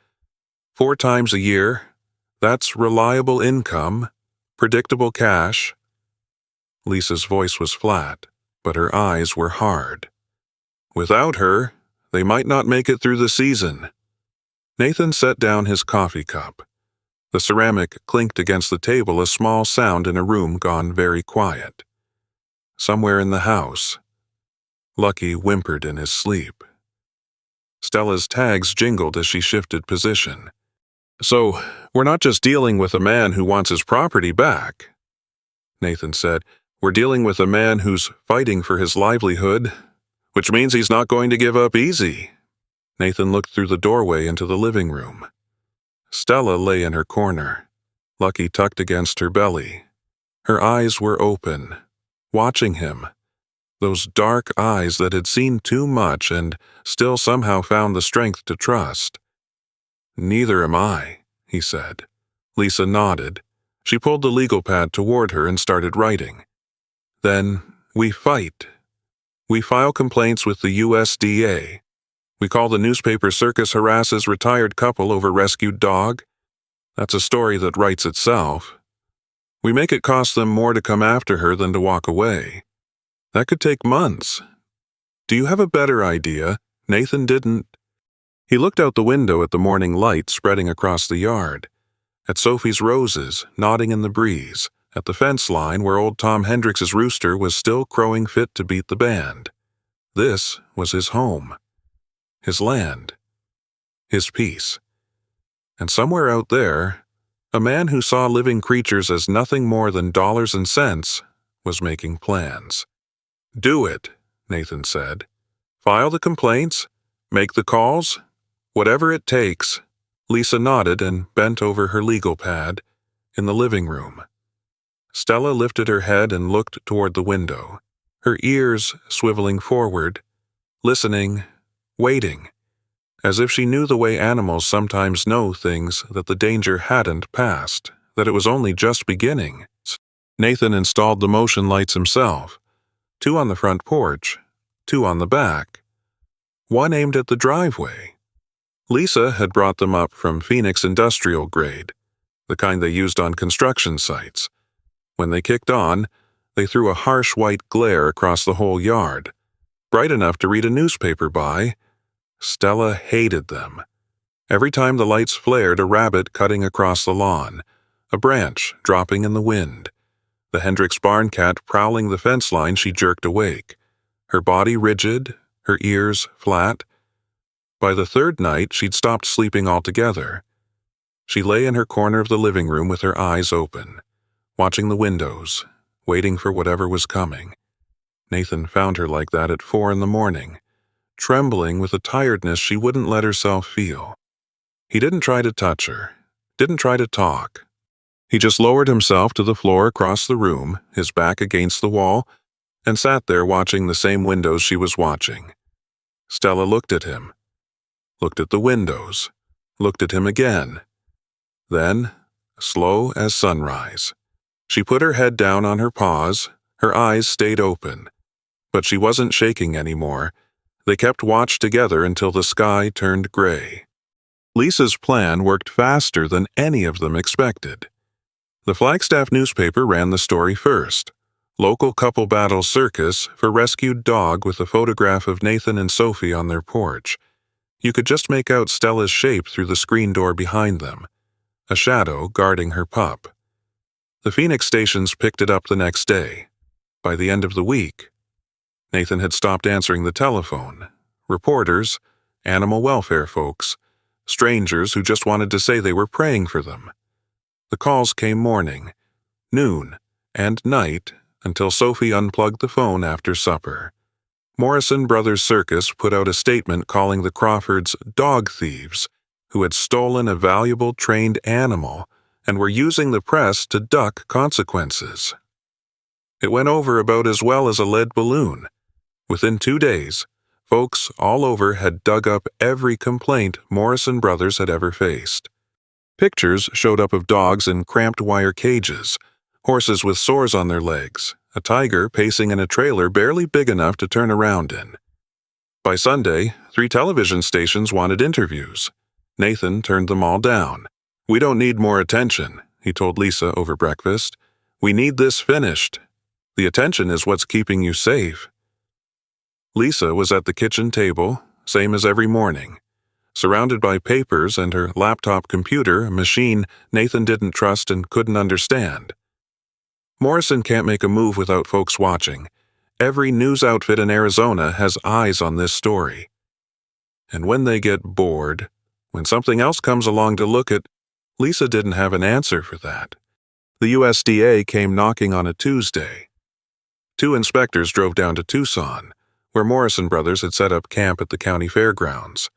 4 times a year. That's reliable income, predictable cash." Lisa's voice was flat, but her eyes were hard. "Without her, they might not make it through the season." Nathan set down his coffee cup. The ceramic clinked against the table, a small sound in a room gone very quiet. Somewhere in the house, Lucky whimpered in his sleep. Stella's tags jingled as she shifted position. "So, we're not just dealing with a man who wants his property back," Nathan said. "We're dealing with a man who's fighting for his livelihood, which means he's not going to give up easy." Nathan looked through the doorway into the living room. Stella lay in her corner, Lucky tucked against her belly. Her eyes were open, watching him. Those dark eyes that had seen too much and still somehow found the strength to trust. "Neither am I," he said. Lisa nodded. She pulled the legal pad toward her and started writing. "Then we fight. We file complaints with the USDA. We call the newspaper circus harasses retired couple over rescued dog. That's a story that writes itself. We make it cost them more to come after her than to walk away. That could take months. Do you have a better idea?" Nathan didn't. He looked out the window at the morning light spreading across the yard, at Sophie's roses nodding in the breeze, at the fence line where old Tom Hendricks's rooster was still crowing fit to beat the band. This was his home, his land, his peace. And somewhere out there, a man who saw living creatures as nothing more than dollars and cents was making plans. "Do it," Nathan said. "File the complaints, make the calls, whatever it takes." Lisa nodded and bent over her legal pad in the living room. Stella lifted her head and looked toward the window, her ears swiveling forward, listening, waiting, as if she knew the way animals sometimes know things that the danger hadn't passed, that it was only just beginning. Nathan installed the motion lights himself, 2 on the front porch, 2 on the back, 1 aimed at the driveway. Lisa had brought them up from Phoenix industrial grade, the kind they used on construction sites. When they kicked on, they threw a harsh white glare across the whole yard, bright enough to read a newspaper by. Stella hated them. Every time the lights flared, a rabbit cutting across the lawn, a branch dropping in the wind, the Hendricks barn cat prowling the fence line, she jerked awake, her body rigid, her ears flat. By the 3rd night, she'd stopped sleeping altogether. She lay in her corner of the living room with her eyes open, watching the windows, waiting for whatever was coming. Nathan found her like that at 4 in the morning, trembling with a tiredness she wouldn't let herself feel. He didn't try to touch her, didn't try to talk. He just lowered himself to the floor across the room, his back against the wall, and sat there watching the same windows she was watching. Stella looked at him, looked at the windows, looked at him again. Then, slow as sunrise, she put her head down on her paws, her eyes stayed open. But she wasn't shaking anymore. They kept watch together until the sky turned gray. Lisa's plan worked faster than any of them expected. The Flagstaff newspaper ran the story first. Local couple battles circus for rescued dog with a photograph of Nathan and Sophie on their porch. You could just make out Stella's shape through the screen door behind them, a shadow guarding her pup. The Phoenix stations picked it up the next day. By the end of the week, Nathan had stopped answering the telephone. Reporters, animal welfare folks, strangers who just wanted to say they were praying for them. The calls came morning, noon, and night until Sophie unplugged the phone after supper. Morrison Brothers Circus put out a statement calling the Crawfords dog thieves who had stolen a valuable trained animal and were using the press to duck consequences. It went over about as well as a lead balloon. Within 2 days, folks all over had dug up every complaint Morrison Brothers had ever faced. Pictures showed up of dogs in cramped wire cages, horses with sores on their legs, a tiger pacing in a trailer barely big enough to turn around in. By Sunday, 3 television stations wanted interviews. Nathan turned them all down. "We don't need more attention," he told Lisa over breakfast. "We need this finished. The attention is what's keeping you safe." Lisa was at the kitchen table, same as every morning, surrounded by papers and her laptop computer, a machine Nathan didn't trust and couldn't understand. Morrison can't make a move without folks watching. Every news outfit in Arizona has eyes on this story. And when they get bored, when something else comes along to look at, Lisa didn't have an answer for that. The USDA came knocking on a Tuesday. 2 inspectors drove down to Tucson, where Morrison Brothers had set up camp at the county fairgrounds.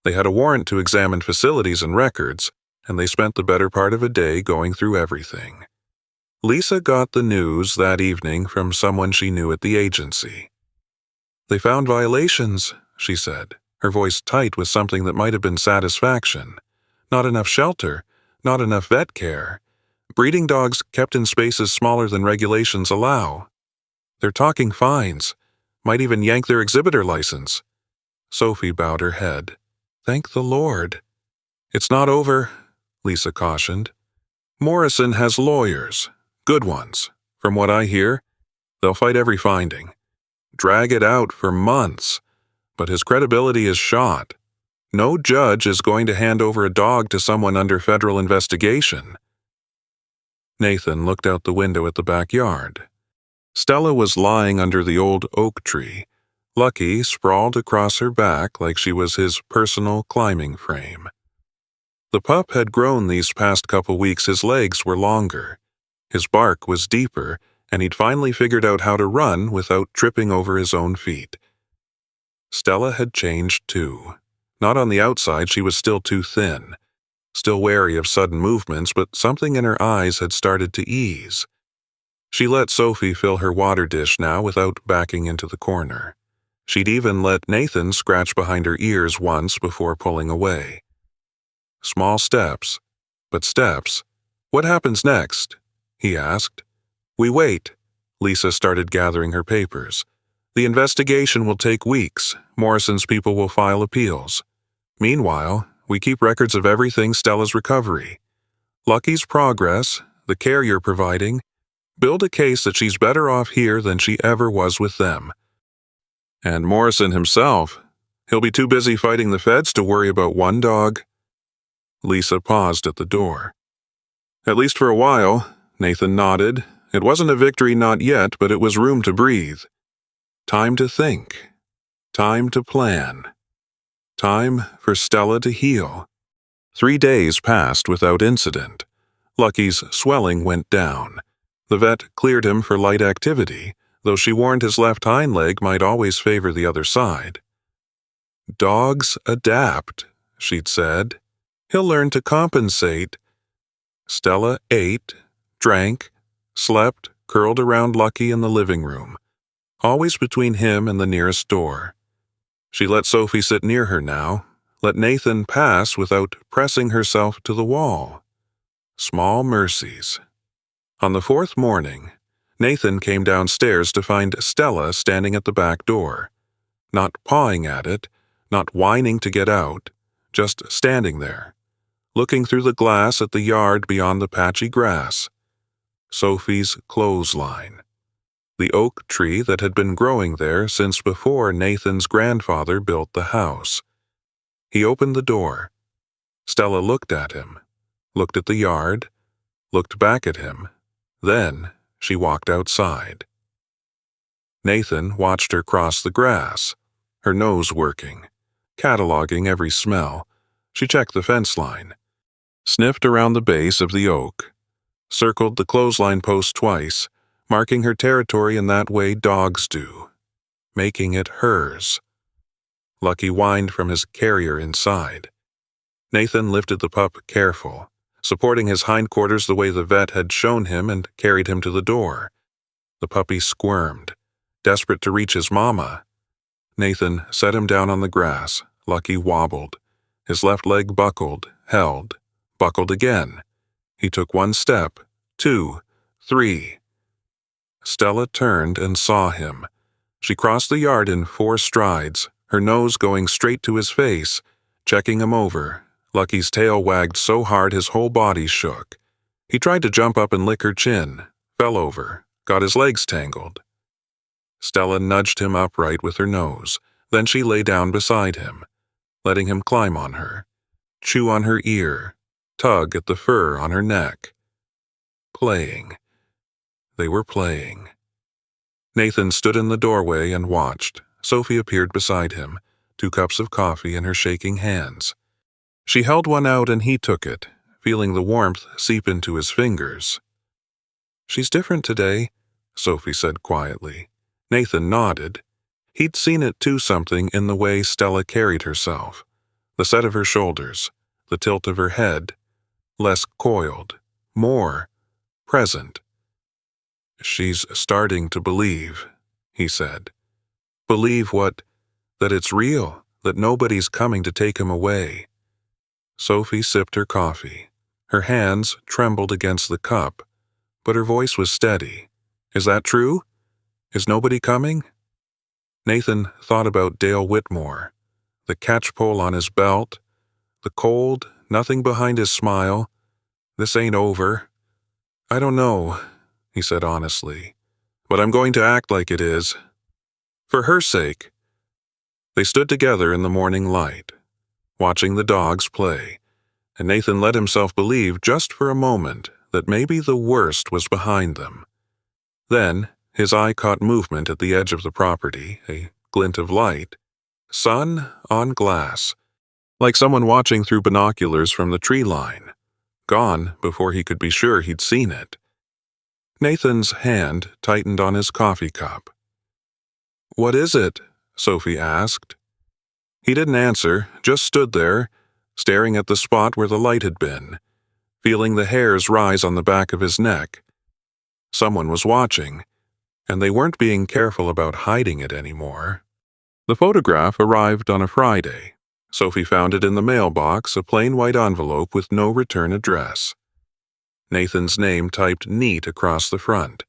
They had a warrant to examine facilities and records, and they spent the better part of a day going through everything. Lisa got the news that evening from someone she knew at the agency. "They found violations," she said, her voice tight with something that might have been satisfaction. "Not enough shelter, not enough vet care. Breeding dogs kept in spaces smaller than regulations allow. They're talking fines. Might even yank their exhibitor license." Sophie bowed her head. "Thank the Lord." "It's not over," Lisa cautioned. "Morrison has lawyers. Good ones. From what I hear, they'll fight every finding. Drag it out for months. But his credibility is shot. No judge is going to hand over a dog to someone under federal investigation." Nathan looked out the window at the backyard. Stella was lying under the old oak tree. Lucky sprawled across her back like she was his personal climbing frame. The pup had grown these past couple weeks. His legs were longer. His bark was deeper, and he'd finally figured out how to run without tripping over his own feet. Stella had changed too. Not on the outside, she was still too thin. Still wary of sudden movements, but something in her eyes had started to ease. She let Sophie fill her water dish now without backing into the corner. She'd even let Nathan scratch behind her ears once before pulling away. Small steps, but steps. "What happens next?" he asked. "We wait." Lisa started gathering her papers. "The investigation will take weeks. Morrison's people will file appeals. Meanwhile, we keep records of everything: Stella's recovery, Lucky's progress, the care you're providing. Build a case that she's better off here than she ever was with them. And Morrison himself, he'll be too busy fighting the feds to worry about one dog." Lisa paused at the door. "At least for a while," Nathan nodded. It wasn't a victory, not yet, but it was room to breathe. Time to think. Time to plan. Time for Stella to heal. 3 days passed without incident. Lucky's swelling went down. The vet cleared him for light activity, though she warned his left hind leg might always favor the other side. "Dogs adapt," she'd said. "He'll learn to compensate." Stella ate, drank, slept, curled around Lucky in the living room, always between him and the nearest door. She let Sophie sit near her now, let Nathan pass without pressing herself to the wall. Small mercies. On the 4th morning, Nathan came downstairs to find Stella standing at the back door, not pawing at it, not whining to get out, just standing there, looking through the glass at the yard beyond the patchy grass. Sophie's clothesline. The oak tree that had been growing there since before Nathan's grandfather built the house. He opened the door. Stella looked at him, looked at the yard, looked back at him. Then she walked outside. Nathan watched her cross the grass, her nose working, cataloging every smell. She checked the fence line, sniffed around the base of the oak, circled the clothesline post twice, marking her territory in that way dogs do, making it hers. Lucky whined from his carrier inside. Nathan lifted the pup careful, supporting his hindquarters the way the vet had shown him, and carried him to the door. The puppy squirmed, desperate to reach his mama. Nathan set him down on the grass. Lucky wobbled. His left leg buckled, held, buckled again. He took 1 step, 2, 3. Stella turned and saw him. She crossed the yard in 4 strides, her nose going straight to his face, checking him over. Lucky's tail wagged so hard his whole body shook. He tried to jump up and lick her chin, fell over, got his legs tangled. Stella nudged him upright with her nose. Then she lay down beside him, letting him climb on her, chew on her ear, tug at the fur on her neck. Playing. They were playing. Nathan stood in the doorway and watched. Sophie appeared beside him, 2 cups of coffee in her shaking hands. She held one out and he took it, feeling the warmth seep into his fingers. "She's different today," Sophie said quietly. Nathan nodded. He'd seen it too, something in the way Stella carried herself. The set of her shoulders, the tilt of her head, less coiled, more present. She's starting to believe, he said. Believe what? That it's real, that nobody's coming to take him away. Sophie sipped her coffee. Her hands trembled against the cup, but her voice was steady. Is that true? Is nobody coming? Nathan thought about Dale Whitmore, the catchpole on his belt, the cold, nothing behind his smile. This ain't over. I don't know, he said honestly, but I'm going to act like it is. For her sake. They stood together in the morning light, watching the dogs play, and Nathan let himself believe just for a moment that maybe the worst was behind them. Then, his eye caught movement at the edge of the property, a glint of light. Sun on glass, like someone watching through binoculars from the tree line. Gone before he could be sure he'd seen it. Nathan's hand tightened on his coffee cup. What is it? Sophie asked. He didn't answer, just stood there, staring at the spot where the light had been, feeling the hairs rise on the back of his neck. Someone was watching, and they weren't being careful about hiding it anymore. The photograph arrived on a Friday. Sophie found it in the mailbox, a plain white envelope with no return address. Nathan's name typed neat across the front.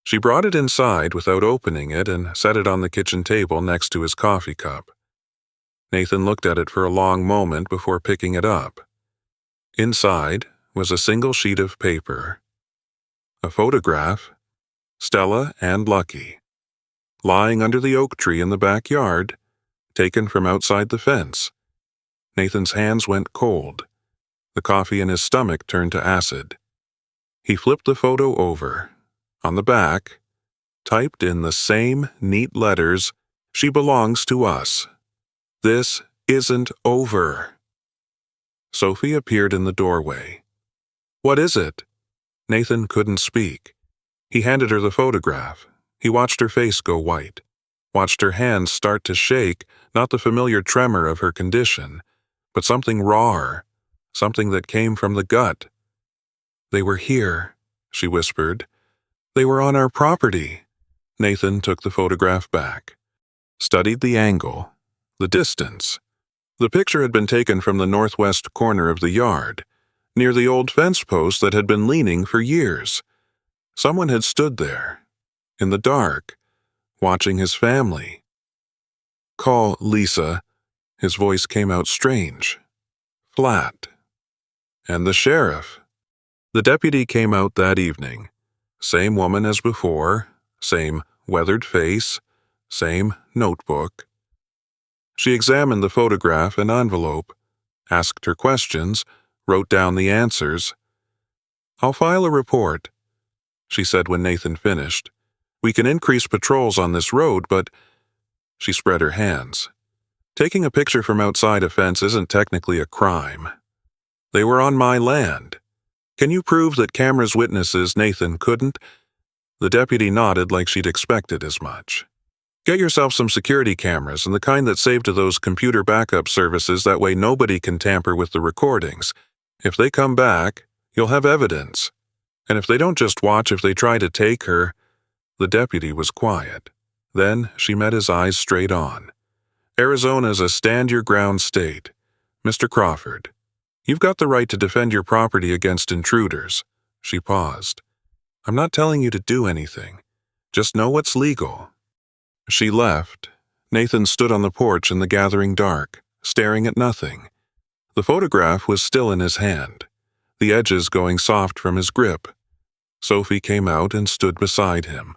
She brought it inside without opening it and set it on the kitchen table next to his coffee cup. Nathan looked at it for a long moment before picking it up. Inside was a single sheet of paper. A photograph, Stella and Lucky, lying under the oak tree in the backyard, taken from outside the fence. Nathan's hands went cold. The coffee in his stomach turned to acid. He flipped the photo over. On the back, typed in the same neat letters, "She belongs to us. This isn't over." Sophie appeared in the doorway. What is it? Nathan couldn't speak. He handed her the photograph. He watched her face go white, watched her hands start to shake, not the familiar tremor of her condition, but something rawer, something that came from the gut. They were here, she whispered. They were on our property. Nathan took the photograph back, studied the angle, the distance. The picture had been taken from the northwest corner of the yard, near the old fence post that had been leaning for years. Someone had stood there, in the dark, watching his family. Call Lisa. His voice came out strange, flat. And the sheriff. The deputy came out that evening. Same woman as before, same weathered face, same notebook. She examined the photograph and envelope, asked her questions, wrote down the answers. I'll file a report, she said when Nathan finished. We can increase patrols on this road, but... She spread her hands. Taking a picture from outside a fence isn't technically a crime. They were on my land. Can you prove that cameras witnesses Nathan couldn't? The deputy nodded like she'd expected as much. Get yourself some security cameras and the kind that save to those computer backup services, that way nobody can tamper with the recordings. If they come back, you'll have evidence. And if they don't just watch if they try to take her... The deputy was quiet. Then she met his eyes straight on. Arizona's a stand-your-ground state. Mr. Crawford, you've got the right to defend your property against intruders. She paused. I'm not telling you to do anything. Just know what's legal. She left. Nathan stood on the porch in the gathering dark, staring at nothing. The photograph was still in his hand, the edges going soft from his grip. Sophie came out and stood beside him.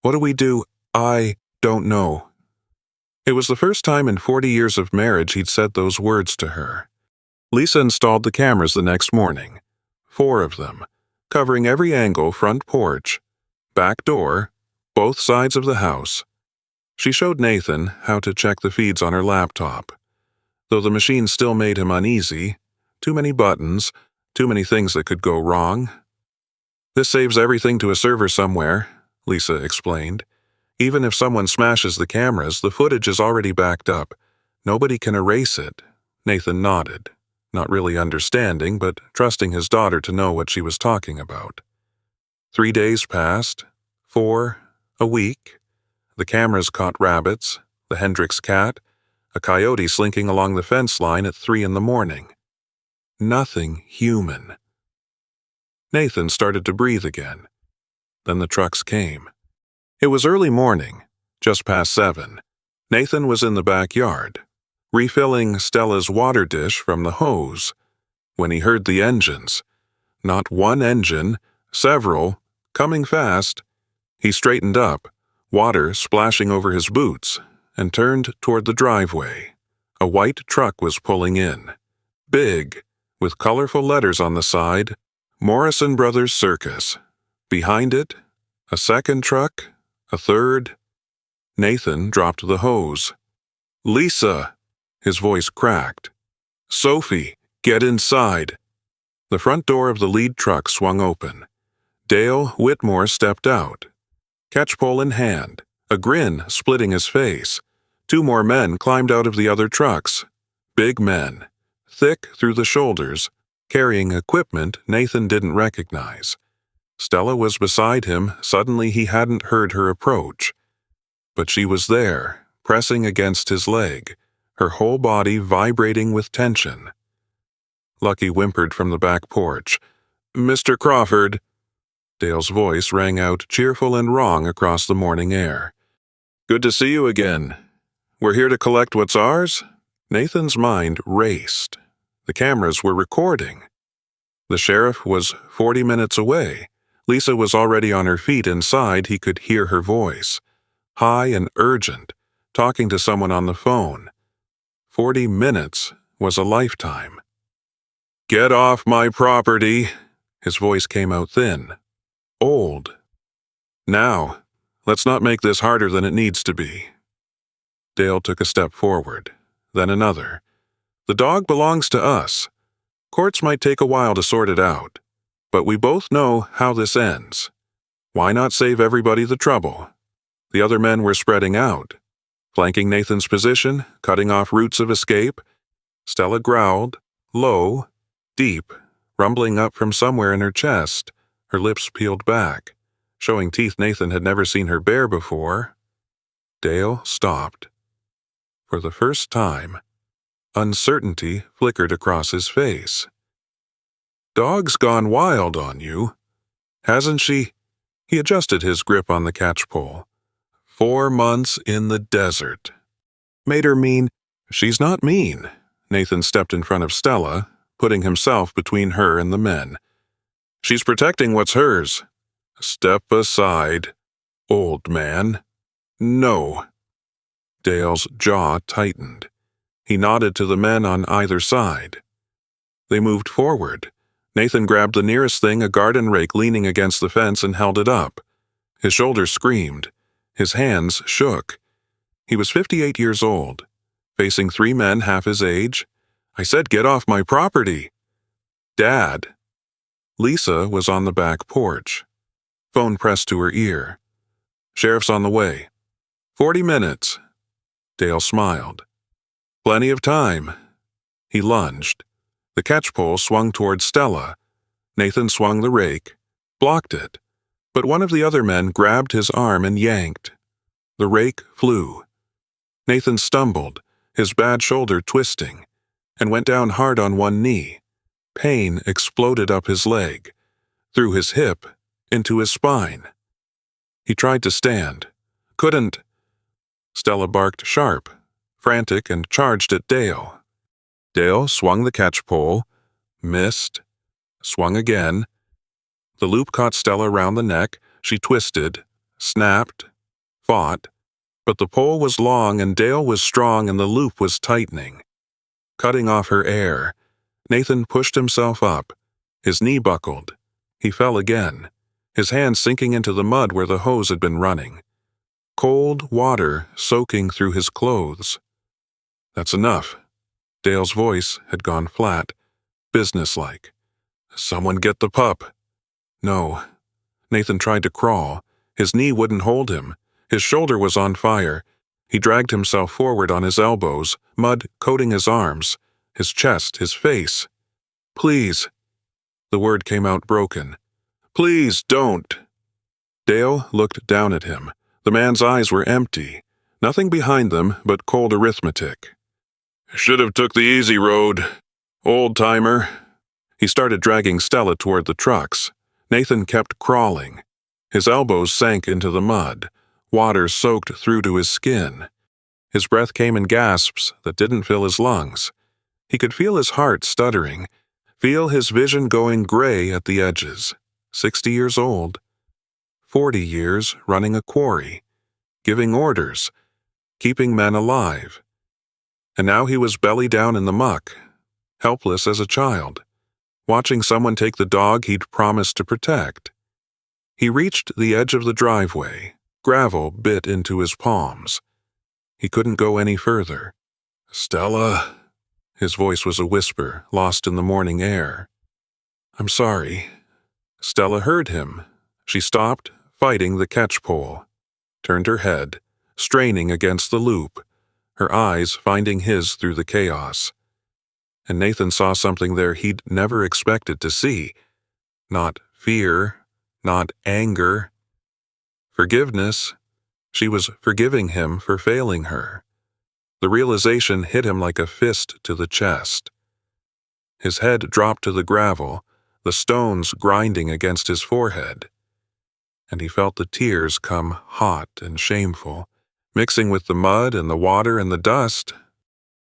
What do we do? I don't know. It was the first time in 40 years of marriage he'd said those words to her. Lisa installed the cameras the next morning, 4 of them, covering every angle: front porch, back door, both sides of the house. She showed Nathan how to check the feeds on her laptop. Though the machine still made him uneasy, too many buttons, too many things that could go wrong. This saves everything to a server somewhere, Lisa explained. Even if someone smashes the cameras, the footage is already backed up. Nobody can erase it. Nathan nodded, not really understanding, but trusting his daughter to know what she was talking about. 3 days passed, 4, a week. The cameras caught rabbits, the Hendricks cat, a coyote slinking along the fence line at 3 in the morning. Nothing human. Nathan started to breathe again. Then the trucks came. It was early morning, just past 7. Nathan was in the backyard, refilling Stella's water dish from the hose, when he heard the engines. Not one engine, several, coming fast. He straightened up, water splashing over his boots, and turned toward the driveway. A white truck was pulling in. Big, with colorful letters on the side, Morrison Brothers Circus. Behind it, a second truck, a third. Nathan dropped the hose. "Lisa!" His voice cracked. "Sophie, get inside." The front door of the lead truck swung open. Dale Whitmore stepped out, catchpole in hand, a grin splitting his face. 2 more men climbed out of the other trucks. Big men, thick through the shoulders, carrying equipment Nathan didn't recognize. Stella was beside him. Suddenly he hadn't heard her approach. But she was there, pressing against his leg, her whole body vibrating with tension. Lucky whimpered from the back porch. "Mr. Crawford." Dale's voice rang out cheerful and wrong across the morning air. "Good to see you again. We're here to collect what's ours?" Nathan's mind raced. The cameras were recording. The sheriff was 40 minutes away. Lisa was already on her feet inside. He could hear her voice, high and urgent, talking to someone on the phone. 40 minutes was a lifetime. "Get off my property." His voice came out thin, old. "Now, let's not make this harder than it needs to be." Dale took a step forward, then another. "The dog belongs to us. Courts might take a while to sort it out, but we both know how this ends. Why not save everybody the trouble?" The other men were spreading out, flanking Nathan's position, cutting off routes of escape. Stella growled, low, deep, rumbling up from somewhere in her chest, her lips peeled back, showing teeth Nathan had never seen her bare before. Dale stopped. For the first time, uncertainty flickered across his face. "Dog's gone wild on you, hasn't she?" He adjusted his grip on the catchpole. 4 months in the desert. Made her mean? She's not mean. Nathan stepped in front of Stella, putting himself between her and the men. "She's protecting what's hers." "Step aside, old man." "No." Dale's jaw tightened. He nodded to the men on either side. They moved forward. Nathan grabbed the nearest thing, a garden rake leaning against the fence, and held it up. His shoulders screamed. His hands shook. He was 58 years old, facing 3 men half his age. "I said get off my property." "Dad." Lisa was on the back porch, phone pressed to her ear. "Sheriff's on the way." 40 minutes. Dale smiled. "Plenty of time." He lunged. The catchpole swung toward Stella. Nathan swung the rake, blocked it, but one of the other men grabbed his arm and yanked. The rake flew. Nathan stumbled, his bad shoulder twisting, and went down hard on one knee. Pain exploded up his leg, through his hip, into his spine. He tried to stand. Couldn't. Stella barked sharp, frantic, and charged at Dale. Dale swung the catchpole, missed, swung again. The loop caught Stella round the neck. She twisted, snapped, fought, but the pole was long and Dale was strong and the loop was tightening, cutting off her air. Nathan pushed himself up. His knee buckled. He fell again, his hands sinking into the mud where the hose had been running. Cold water soaking through his clothes. "That's enough." Dale's voice had gone flat, businesslike. "Someone get the pup." No. Nathan tried to crawl. His knee wouldn't hold him. His shoulder was on fire. He dragged himself forward on his elbows, mud coating his arms, his chest, his face. "Please." The word came out broken. "Please don't." Dale looked down at him. The man's eyes were empty, nothing behind them but cold arithmetic. "Should have took the easy road. Old-timer." He started dragging Stella toward the trucks. Nathan kept crawling. His elbows sank into the mud. Water soaked through to his skin. His breath came in gasps that didn't fill his lungs. He could feel his heart stuttering, feel his vision going gray at the edges. 60 years old. 40 years running a quarry, giving orders, keeping men alive. And now he was belly down in the muck, helpless as a child, watching someone take the dog he'd promised to protect. He reached the edge of the driveway. Gravel bit into his palms. He couldn't go any further. "Stella." His voice was a whisper, lost in the morning air. "I'm sorry." Stella heard him. She stopped, fighting the catch pole, turned her head, straining against the loop, her eyes finding his through the chaos. And Nathan saw something there he'd never expected to see. Not fear, not anger. Forgiveness. She was forgiving him for failing her. The realization hit him like a fist to the chest. His head dropped to the gravel, the stones grinding against his forehead. And he felt the tears come hot and shameful, mixing with the mud and the water and the dust.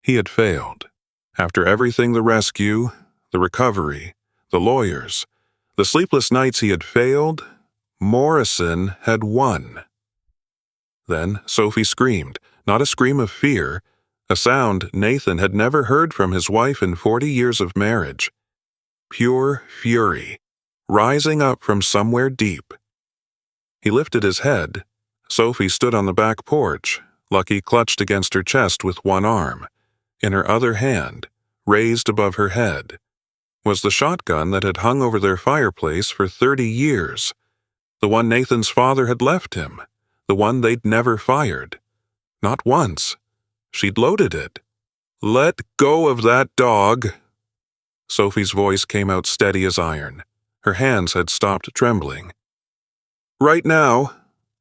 He had failed. After everything, the rescue, the recovery, the lawyers, the sleepless nights he had failed, Morrison had won. Then Sophie screamed, not a scream of fear, a sound Nathan had never heard from his wife in 40 years of marriage. Pure fury, rising up from somewhere deep. He lifted his head. Sophie stood on the back porch, Lucky clutched against her chest with one arm. In her other hand, raised above her head, was the shotgun that had hung over their fireplace for 30 years. The one Nathan's father had left him. The one they'd never fired. Not once. She'd loaded it. "Let go of that dog." Sophie's voice came out steady as iron. Her hands had stopped trembling. "Right now."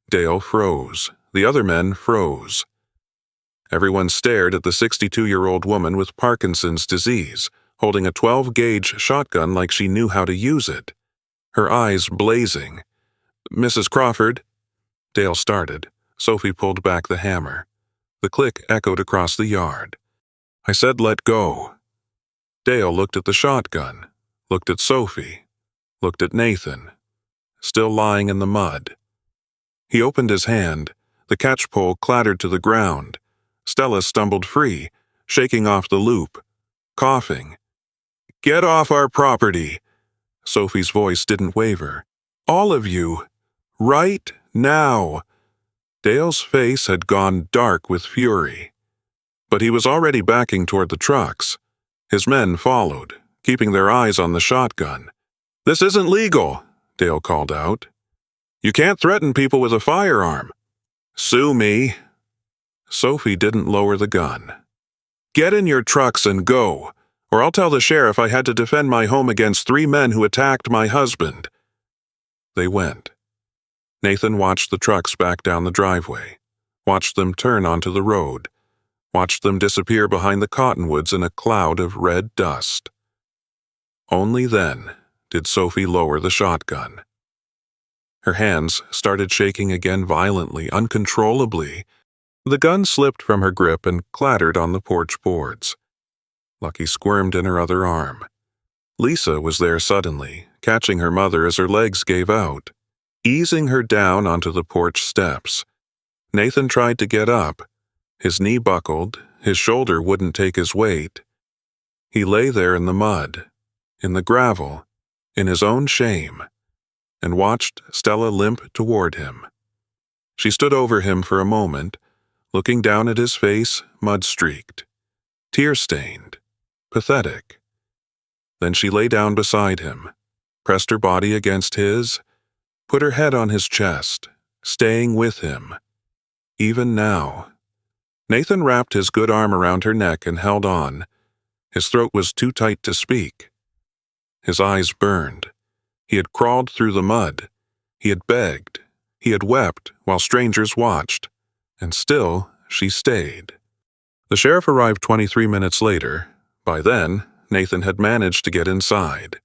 Dale froze. The other men froze. Everyone stared at the 62-year-old woman with Parkinson's disease, holding a 12-gauge shotgun like she knew how to use it. Her eyes blazing. "Mrs. Crawford." Dale started. Sophie pulled back the hammer. The click echoed across the yard. "I said let go." Dale looked at the shotgun, looked at Sophie, looked at Nathan, still lying in the mud. He opened his hand. The catchpole clattered to the ground. Stella stumbled free, shaking off the loop, coughing. "Get off our property." Sophie's voice didn't waver. "All of you. Right now." Dale's face had gone dark with fury. But he was already backing toward the trucks. His men followed, keeping their eyes on the shotgun. "This isn't legal," Dale called out. "You can't threaten people with a firearm." "Sue me." Sophie didn't lower the gun. "Get in your trucks and go, or I'll tell the sheriff I had to defend my home against 3 men who attacked my husband." They went. Nathan watched the trucks back down the driveway, watched them turn onto the road, watched them disappear behind the cottonwoods in a cloud of red dust. Only then did Sophie lower the shotgun. Her hands started shaking again violently, uncontrollably. The gun slipped from her grip and clattered on the porch boards. Lucky squirmed in her other arm. Lisa was there suddenly, catching her mother as her legs gave out, easing her down onto the porch steps. Nathan tried to get up. His knee buckled, his shoulder wouldn't take his weight. He lay there in the mud, in the gravel, in his own shame, and watched Stella limp toward him. She stood over him for a moment, looking down at his face, mud-streaked, tear-stained, pathetic. Then she lay down beside him, pressed her body against his, put her head on his chest, staying with him. Even now. Nathan wrapped his good arm around her neck and held on. His throat was too tight to speak. His eyes burned. He had crawled through the mud. He had begged. He had wept while strangers watched, and still she stayed. The sheriff arrived 23 minutes later. By then, Nathan had managed to get inside.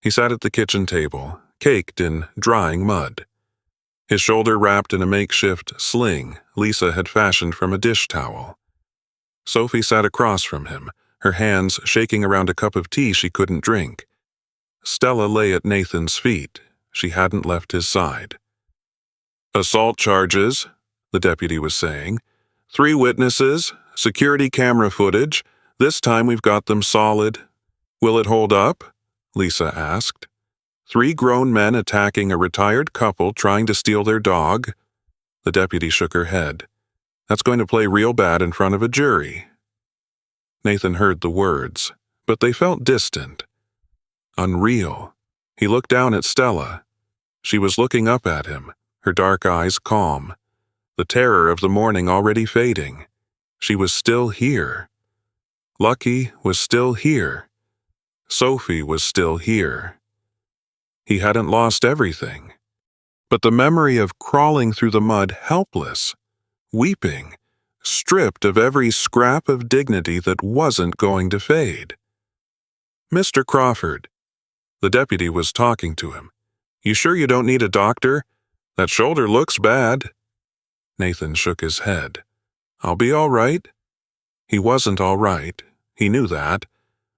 He sat at the kitchen table, caked in drying mud. His shoulder wrapped in a makeshift sling Lisa had fashioned from a dish towel. Sophie sat across from him, her hands shaking around a cup of tea she couldn't drink. Stella lay at Nathan's feet. She hadn't left his side. "Assault charges," the deputy was saying. "3 witnesses, security camera footage. This time we've got them solid." "Will it hold up?" Lisa asked. 3 grown men attacking a retired couple trying to steal their dog. The deputy shook her head. "That's going to play real bad in front of a jury." Nathan heard the words, but they felt distant. Unreal. He looked down at Stella. She was looking up at him, her dark eyes calm. The terror of the morning already fading. She was still here. Lucky was still here. Sophie was still here. He hadn't lost everything. But the memory of crawling through the mud helpless, weeping, stripped of every scrap of dignity that wasn't going to fade. "Mr. Crawford." The deputy was talking to him. "You sure you don't need a doctor? That shoulder looks bad." Nathan shook his head. "I'll be all right." He wasn't all right. He knew that.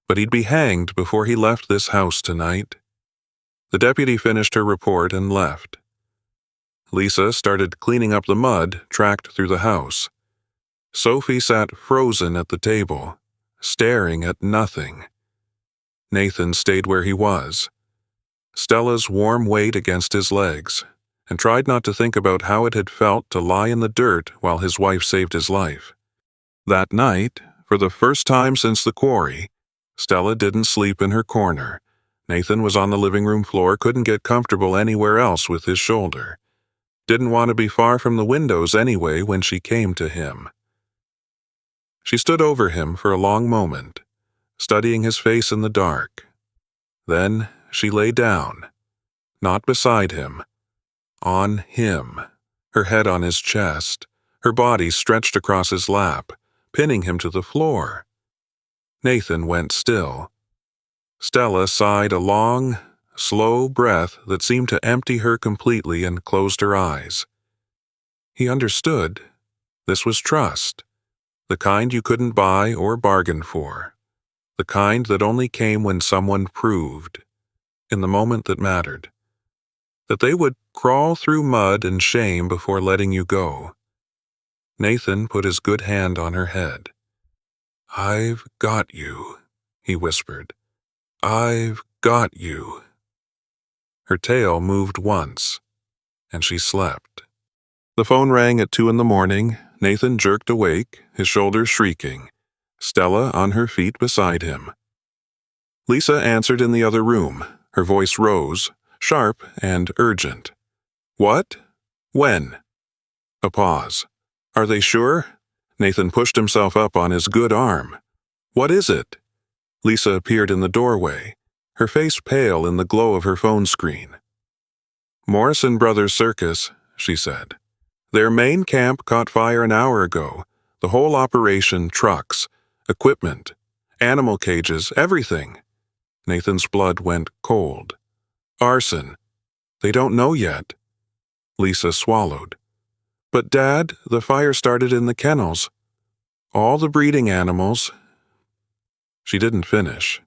But he'd be hanged before he left this house tonight. The deputy finished her report and left. Lisa started cleaning up the mud tracked through the house. Sophie sat frozen at the table, staring at nothing. Nathan stayed where he was. Stella's warm weight against his legs, and tried not to think about how it had felt to lie in the dirt while his wife saved his life. That night, for the first time since the quarry, Stella didn't sleep in her corner. Nathan was on the living room floor, couldn't get comfortable anywhere else with his shoulder. Didn't want to be far from the windows anyway when she came to him. She stood over him for a long moment, studying his face in the dark. Then she lay down, not beside him, on him, her head on his chest, her body stretched across his lap, pinning him to the floor. Nathan went still. Stella sighed a long, slow breath that seemed to empty her completely and closed her eyes. He understood. This was trust. The kind you couldn't buy or bargain for. The kind that only came when someone proved, in the moment that mattered, that they would crawl through mud and shame before letting you go. Nathan put his good hand on her head. "I've got you," he whispered. "I've got you." Her tail moved once, and she slept. The phone rang at 2 a.m. Nathan jerked awake, his shoulders shrieking. Stella on her feet beside him. Lisa answered in the other room. Her voice rose, sharp and urgent. "What? When?" A pause. "Are they sure?" Nathan pushed himself up on his good arm. "What is it?" Lisa appeared in the doorway, her face pale in the glow of her phone screen. "Morrison Brothers Circus," she said. "Their main camp caught fire an hour ago. The whole operation, trucks, equipment, animal cages, everything." Nathan's blood went cold. "Arson. They don't know yet." Lisa swallowed. "But Dad, the fire started in the kennels. All the breeding animals." She didn't finish.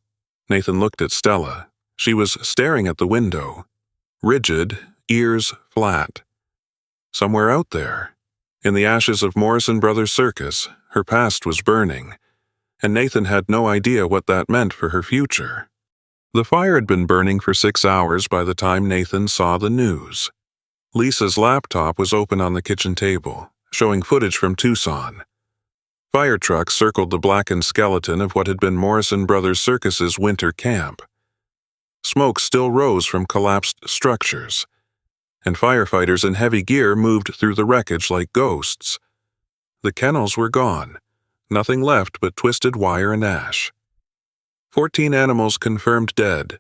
Nathan looked at Stella. She was staring at the window, rigid, ears flat. Somewhere out there, in the ashes of Morrison Brothers Circus, her past was burning, and Nathan had no idea what that meant for her future. The fire had been burning for 6 hours by the time Nathan saw the news. Lisa's laptop was open on the kitchen table, showing footage from Tucson. Fire trucks circled the blackened skeleton of what had been Morrison Brothers Circus's winter camp. Smoke still rose from collapsed structures, and firefighters in heavy gear moved through the wreckage like ghosts. The kennels were gone, nothing left but twisted wire and ash. 14 animals confirmed dead,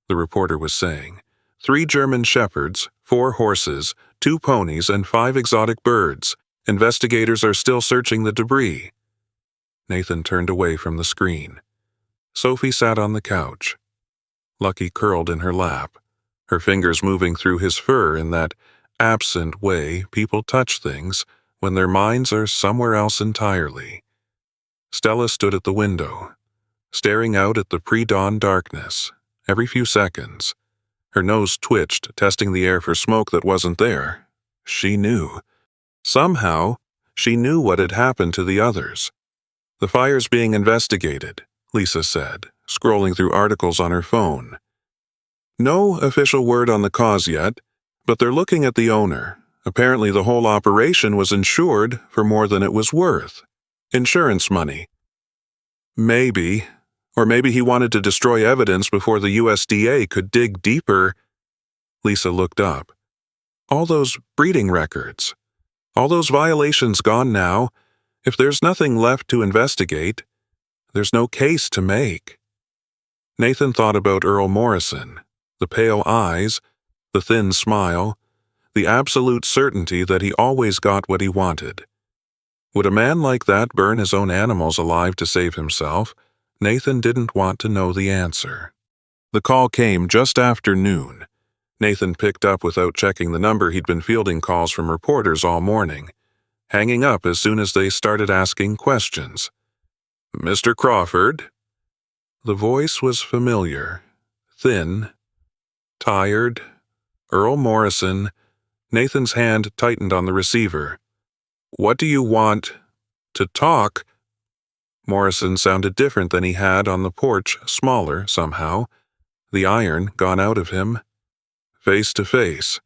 the reporter was saying. 3 German shepherds, 4 horses, 2 ponies, and 5 exotic birds. Investigators are still searching the debris. Nathan turned away from the screen. Sophie sat on the couch. Lucky curled in her lap, her fingers moving through his fur in that absent way people touch things when their minds are somewhere else entirely. Stella stood at the window, staring out at the pre-dawn darkness. Every few seconds, her nose twitched, testing the air for smoke that wasn't there. She knew. Somehow, she knew what had happened to the others. "The fire's being investigated," Lisa said, scrolling through articles on her phone. "No official word on the cause yet, but they're looking at the owner. Apparently the whole operation was insured for more than it was worth. Insurance money. Maybe, or maybe he wanted to destroy evidence before the USDA could dig deeper." Lisa looked up. "All those breeding records. All those violations gone now. If there's nothing left to investigate, there's no case to make." Nathan thought about Earl Morrison, the pale eyes, the thin smile, the absolute certainty that he always got what he wanted. Would a man like that burn his own animals alive to save himself? Nathan didn't want to know the answer. The call came just after noon. Nathan picked up without checking the number. He'd been fielding calls from reporters all morning, hanging up as soon as they started asking questions. "Mr. Crawford?" The voice was familiar, thin, tired. Earl Morrison. Nathan's hand tightened on the receiver. "What do you want to talk?" Morrison sounded different than he had on the porch, smaller somehow, the iron gone out of him. "Face to face.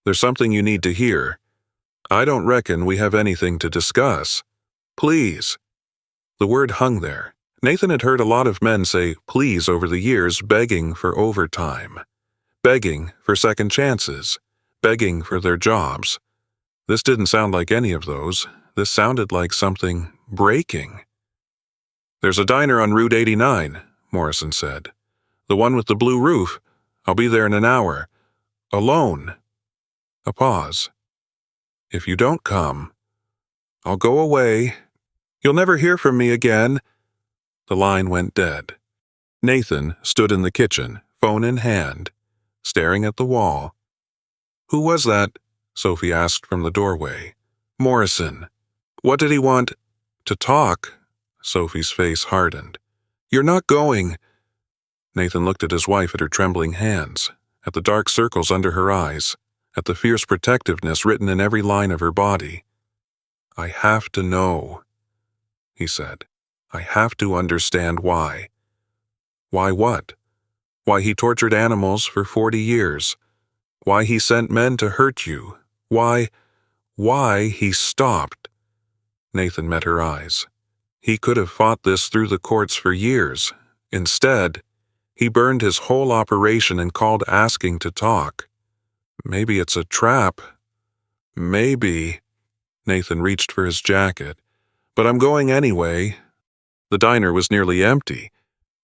There's something you need to hear. I don't reckon we have anything to discuss. Please." The word hung there. Nathan had heard a lot of men say please over the years, begging for overtime, begging for second chances, begging for their jobs. This didn't sound like any of those. This sounded like something breaking. "There's a diner on Route 89, Morrison said. "The one with the blue roof. I'll be there in an hour. Alone." A pause. "If you don't come, I'll go away. You'll never hear from me again." The line went dead. Nathan stood in the kitchen, phone in hand, staring at the wall. "Who was that?" Sophie asked from the doorway. "Morrison." "What did he want to talk?" Sophie's face hardened. "You're not going." Nathan looked at his wife, at her trembling hands, at the dark circles under her eyes, at the fierce protectiveness written in every line of her body. "I have to know," he said. "I have to understand why." Why what? Why he tortured animals for 40 years. Why he sent men to hurt you. Why he stopped. Nathan met her eyes. He could have fought this through the courts for years. Instead, he burned his whole operation and called asking to talk. Maybe it's a trap. Maybe. Nathan reached for his jacket. "But I'm going anyway." The diner was nearly empty.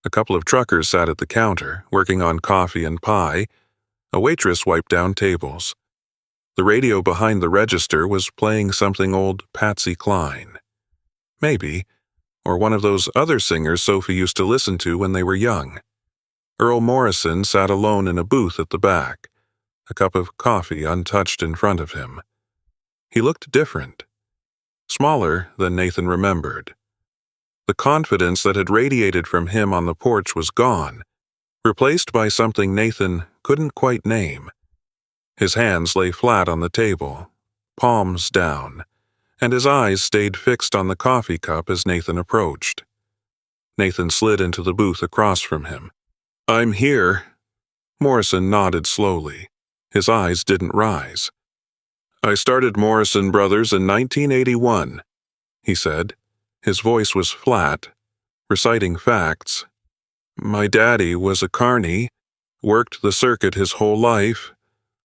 A couple of truckers sat at the counter, working on coffee and pie. A waitress wiped down tables. The radio behind the register was playing something old Patsy Cline. Maybe, or one of those other singers Sophie used to listen to when they were young. Earl Morrison sat alone in a booth at the back, a cup of coffee untouched in front of him. He looked different, smaller than Nathan remembered. The confidence that had radiated from him on the porch was gone, replaced by something Nathan couldn't quite name. His hands lay flat on the table, palms down, and his eyes stayed fixed on the coffee cup as Nathan approached. Nathan slid into the booth across from him. "I'm here." Morrison nodded slowly. His eyes didn't rise. "I started Morrison Brothers in 1981, he said. His voice was flat, reciting facts. "My daddy was a carny, worked the circuit his whole life.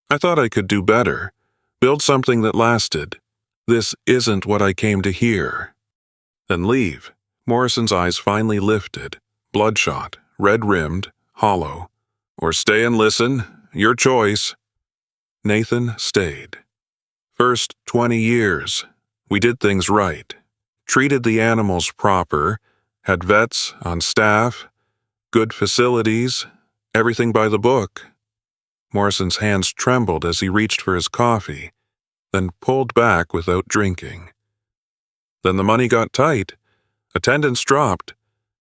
I thought I could do better, build something that lasted. This isn't what I came to hear." "Then leave." Morrison's eyes finally lifted, bloodshot, red-rimmed, hollow. "Or stay and listen. Your choice." Nathan stayed. First 20 years, we did things right. Treated the animals proper, had vets on staff, good facilities, everything by the book. Morrison's hands trembled as he reached for his coffee, then pulled back without drinking. Then the money got tight, attendance dropped,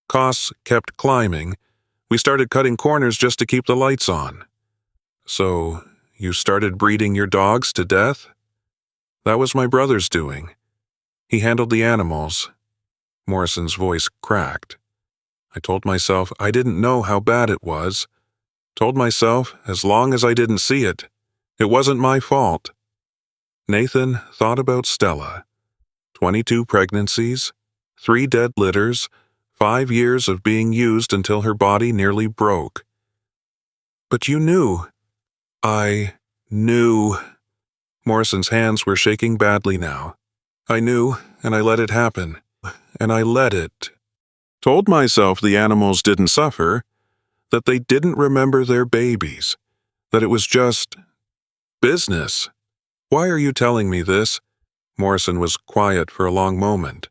costs kept climbing, we started cutting corners just to keep the lights on. So, you started breeding your dogs to death? That was my brother's doing. He handled the animals. Morrison's voice cracked. I told myself I didn't know how bad it was. Told myself, as long as I didn't see it, it wasn't my fault. Nathan thought about Stella. 22 pregnancies, 3 dead litters, 5 years of being used until her body nearly broke. But you knew. I knew. Morrison's hands were shaking badly now. I knew, and I let it happen. And I let it. Told myself the animals didn't suffer, that they didn't remember their babies, that it was just business. Why are you telling me this? Morrison was quiet for a long moment.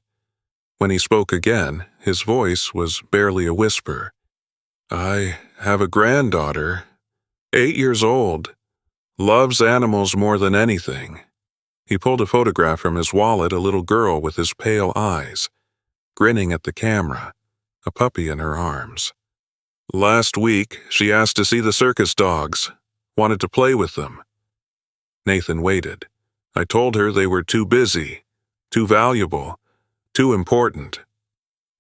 When he spoke again, his voice was barely a whisper. I have a granddaughter, 8 years old, loves animals more than anything. He pulled a photograph from his wallet, a little girl with his pale eyes, grinning at the camera, a puppy in her arms. Last week, she asked to see the circus dogs, wanted to play with them. Nathan waited. I told her they were too busy, too valuable, too important.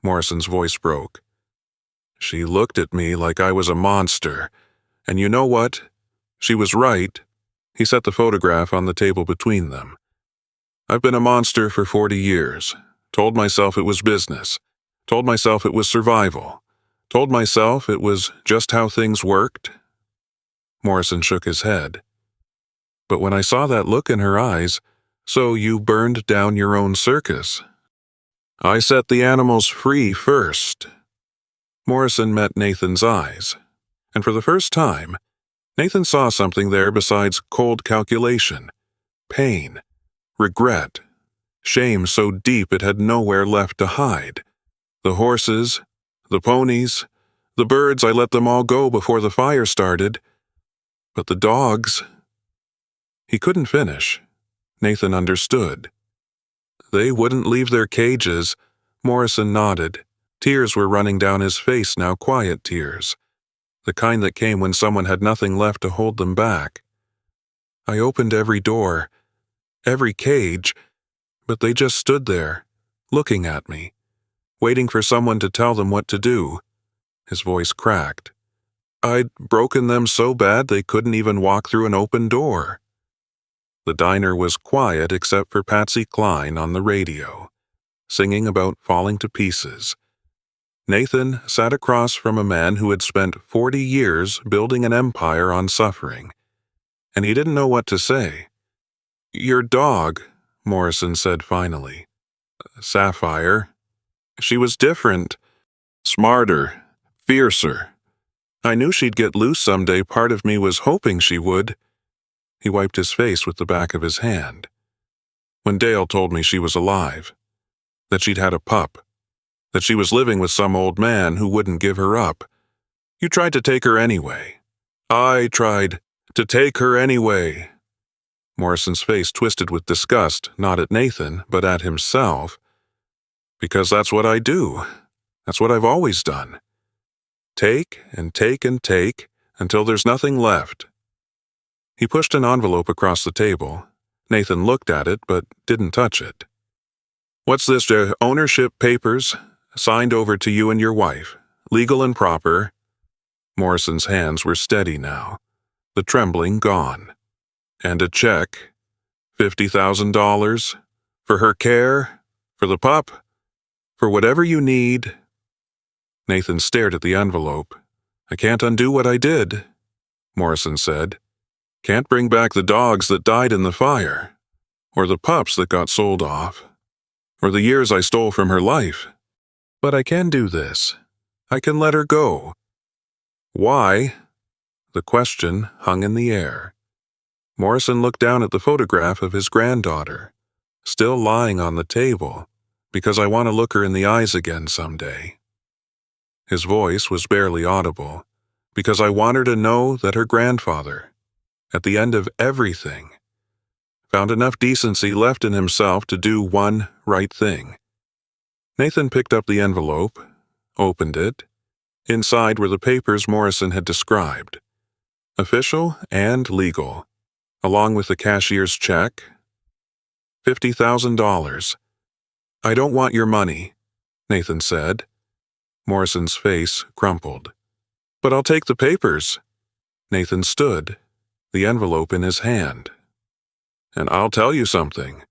Morrison's voice broke. She looked at me like I was a monster, and you know what? She was right. He set the photograph on the table between them. I've been a monster for 40 years, told myself it was business, told myself it was survival. Told myself it was just how things worked. Morrison shook his head. But when I saw that look in her eyes, so you burned down your own circus. I set the animals free first. Morrison met Nathan's eyes, and for the first time, Nathan saw something there besides cold calculation, pain, regret, shame so deep it had nowhere left to hide. The horses, the ponies, the birds, I let them all go before the fire started. But the dogs... He couldn't finish. Nathan understood. They wouldn't leave their cages. Morrison nodded. Tears were running down his face now, quiet tears. The kind that came when someone had nothing left to hold them back. I opened every door, every cage, but they just stood there, looking at me, waiting for someone to tell them what to do. His voice cracked. I'd broken them so bad they couldn't even walk through an open door. The diner was quiet except for Patsy Cline on the radio, singing about falling to pieces. Nathan sat across from a man who had spent 40 years building an empire on suffering, and he didn't know what to say. Your dog, Morrison said finally. Sapphire. She was different, smarter, fiercer. I knew she'd get loose someday. Part of me was hoping she would. He wiped his face with the back of his hand. When Dale told me she was alive, that she'd had a pup, that she was living with some old man who wouldn't give her up. You tried to take her anyway. I tried to take her anyway. Morrison's face twisted with disgust, not at Nathan, but at himself. Because that's what I do. That's what I've always done. Take and take and take until there's nothing left. He pushed an envelope across the table. Nathan looked at it, but didn't touch it. What's this, ownership papers? Signed over to you and your wife. Legal and proper. Morrison's hands were steady now, the trembling gone. And a check. $50,000. For her care, for the pup, for whatever you need. Nathan stared at the envelope. I can't undo what I did, Morrison said. Can't bring back the dogs that died in the fire, or the pups that got sold off, or the years I stole from her life. But I can do this. I can let her go. Why? The question hung in the air. Morrison looked down at the photograph of his granddaughter, still lying on the table, because I want to look her in the eyes again someday. His voice was barely audible, because I want her to know that her grandfather, at the end of everything, found enough decency left in himself to do one right thing. Nathan picked up the envelope, opened it. Inside were the papers Morrison had described, official and legal, along with the cashier's check. $50,000. "I don't want your money," Nathan said. Morrison's face crumpled. "But I'll take the papers." Nathan stood, the envelope in his hand. "And I'll tell you something.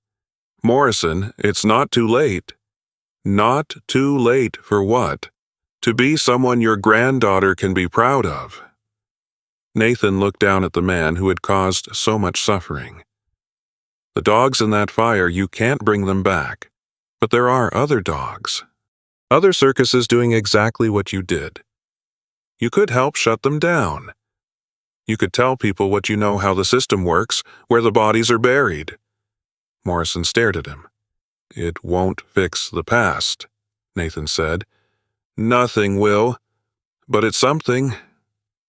Morrison, it's not too late." "Not too late for what?" "To be someone your granddaughter can be proud of." Nathan looked down at the man who had caused so much suffering. "The dogs in that fire, you can't bring them back. But there are other dogs. Other circuses doing exactly what you did. You could help shut them down. You could tell people what you know, how the system works, where the bodies are buried." Morrison stared at him. "It won't fix the past," Nathan said. "Nothing will. But it's something.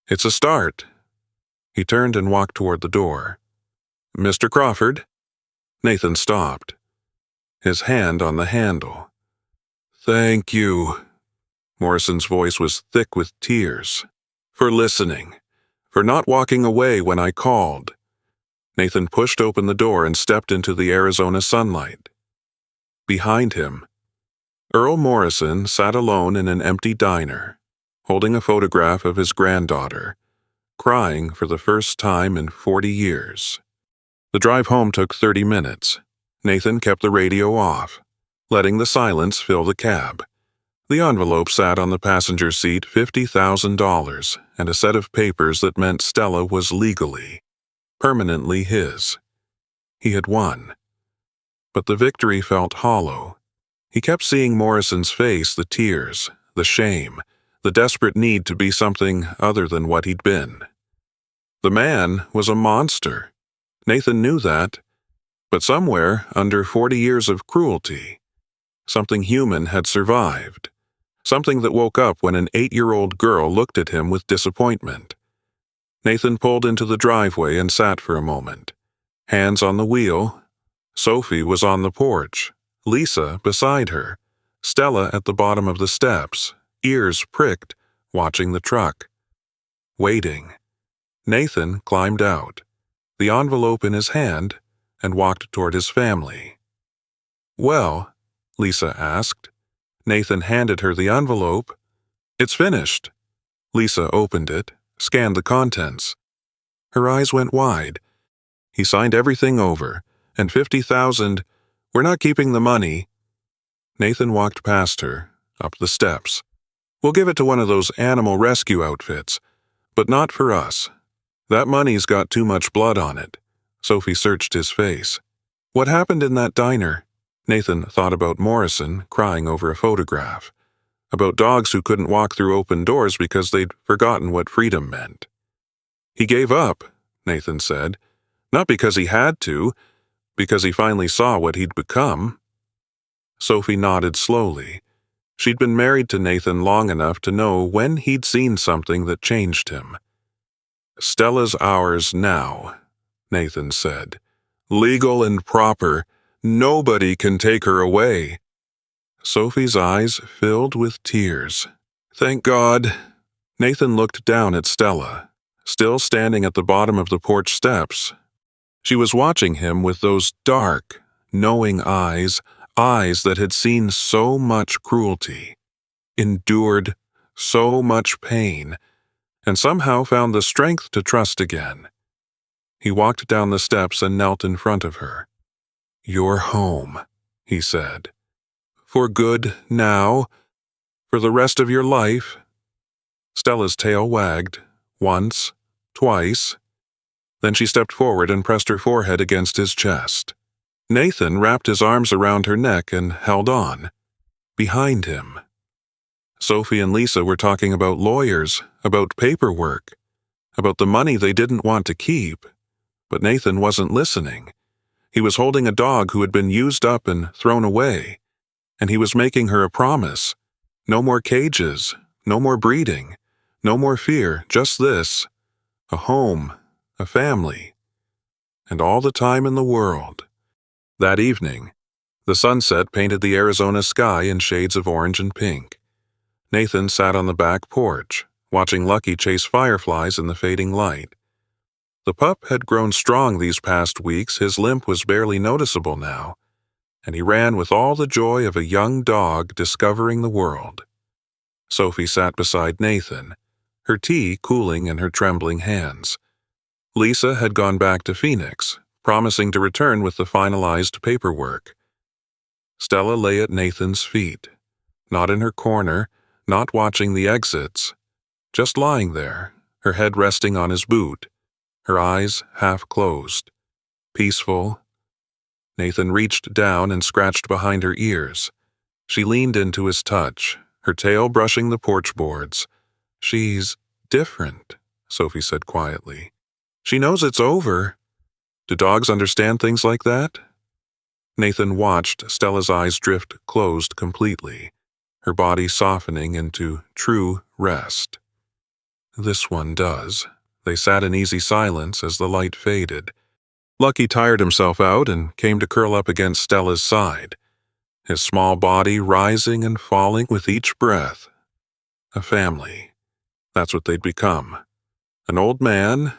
It's a start." He turned and walked toward the door. "Mr. Crawford?" Nathan stopped, his hand on the handle. "Thank you." Morrison's voice was thick with tears. "For listening. For not walking away when I called." Nathan pushed open the door and stepped into the Arizona sunlight. Behind him, Earl Morrison sat alone in an empty diner, holding a photograph of his granddaughter, crying for the first time in 40 years. The drive home took 30 minutes. Nathan kept the radio off, letting the silence fill the cab. The envelope sat on the passenger seat, $50,000, and a set of papers that meant Stella was legally, permanently his. He had won. But the victory felt hollow. He kept seeing Morrison's face, the tears, the shame, the desperate need to be something other than what he'd been. The man was a monster. Nathan knew that. But somewhere, under 40 years of cruelty, something human had survived. Something that woke up when an 8-year-old girl looked at him with disappointment. Nathan pulled into the driveway and sat for a moment. Hands on the wheel. Sophie was on the porch. Lisa beside her, Stella at the bottom of the steps, ears pricked, watching the truck. Waiting. Nathan climbed out, the envelope in his hand, and walked toward his family. "Well?" Lisa asked. Nathan handed her the envelope. "It's finished." Lisa opened it, scanned the contents. Her eyes went wide. "He signed everything over, and 50,000. We're not keeping the money." Nathan walked past her, up the steps. "We'll give it to one of those animal rescue outfits, but not for us. That money's got too much blood on it." Sophie searched his face. "What happened in that diner?" Nathan thought about Morrison crying over a photograph, about dogs who couldn't walk through open doors because they'd forgotten what freedom meant. "He gave up," Nathan said, "not because he had to, because he finally saw what he'd become." Sophie nodded slowly. She'd been married to Nathan long enough to know when he'd seen something that changed him. "Stella's ours now," Nathan said. "Legal and proper. Nobody can take her away." Sophie's eyes filled with tears. "Thank God." Nathan looked down at Stella, still standing at the bottom of the porch steps. She was watching him with those dark, knowing eyes, eyes that had seen so much cruelty, endured so much pain, and somehow found the strength to trust again. He walked down the steps and knelt in front of her. "You're home," he said. "For good now? For the rest of your life?" Stella's tail wagged, once, twice. Then she stepped forward and pressed her forehead against his chest. Nathan wrapped his arms around her neck and held on. Behind him, Sophie and Lisa were talking about lawyers, about paperwork, about the money they didn't want to keep, But Nathan wasn't listening. He was holding a dog who had been used up and thrown away, and he was making her a promise. No more cages, no more breeding, no more fear, just this: a home, a family, and all the time in the world. That evening, the sunset painted the Arizona sky in shades of orange and pink. Nathan sat on the back porch, watching Lucky chase fireflies in the fading light. The pup had grown strong these past weeks. His limp was barely noticeable now, and he ran with all the joy of a young dog discovering the world. Sophie sat beside Nathan, her tea cooling in her trembling hands. Lisa had gone back to Phoenix, promising to return with the finalized paperwork. Stella lay at Nathan's feet, not in her corner, not watching the exits, just lying there, her head resting on his boot, her eyes half closed, peaceful. Nathan reached down and scratched behind her ears. She leaned into his touch, her tail brushing the porch boards. "She's different," Sophie said quietly. "She knows it's over." Do dogs understand things like that? Nathan watched Stella's eyes drift closed completely, her body softening into true rest. "This one does." They sat in easy silence as the light faded. Lucky tired himself out and came to curl up against Stella's side, his small body rising and falling with each breath. A family. That's what they'd become. An old man,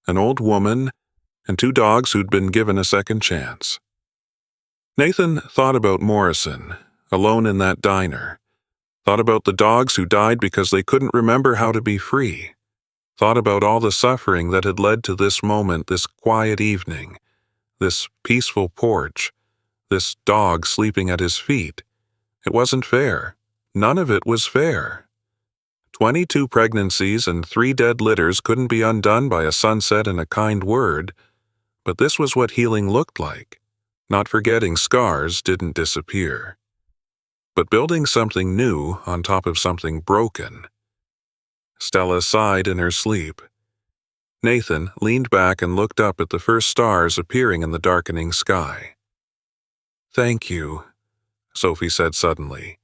an old woman, and 2 dogs who'd been given a second chance. Nathan thought about Morrison, alone in that diner. Thought about the dogs who died because they couldn't remember how to be free. Thought about all the suffering that had led to this moment, this quiet evening, this peaceful porch, this dog sleeping at his feet. It wasn't fair. None of it was fair. 22 pregnancies and 3 dead litters couldn't be undone by a sunset and a kind word, but this was what healing looked like. Not forgetting scars didn't disappear, but building something new on top of something broken. Stella sighed in her sleep. Nathan leaned back and looked up at the first stars appearing in the darkening sky. "Thank you," Sophie said suddenly.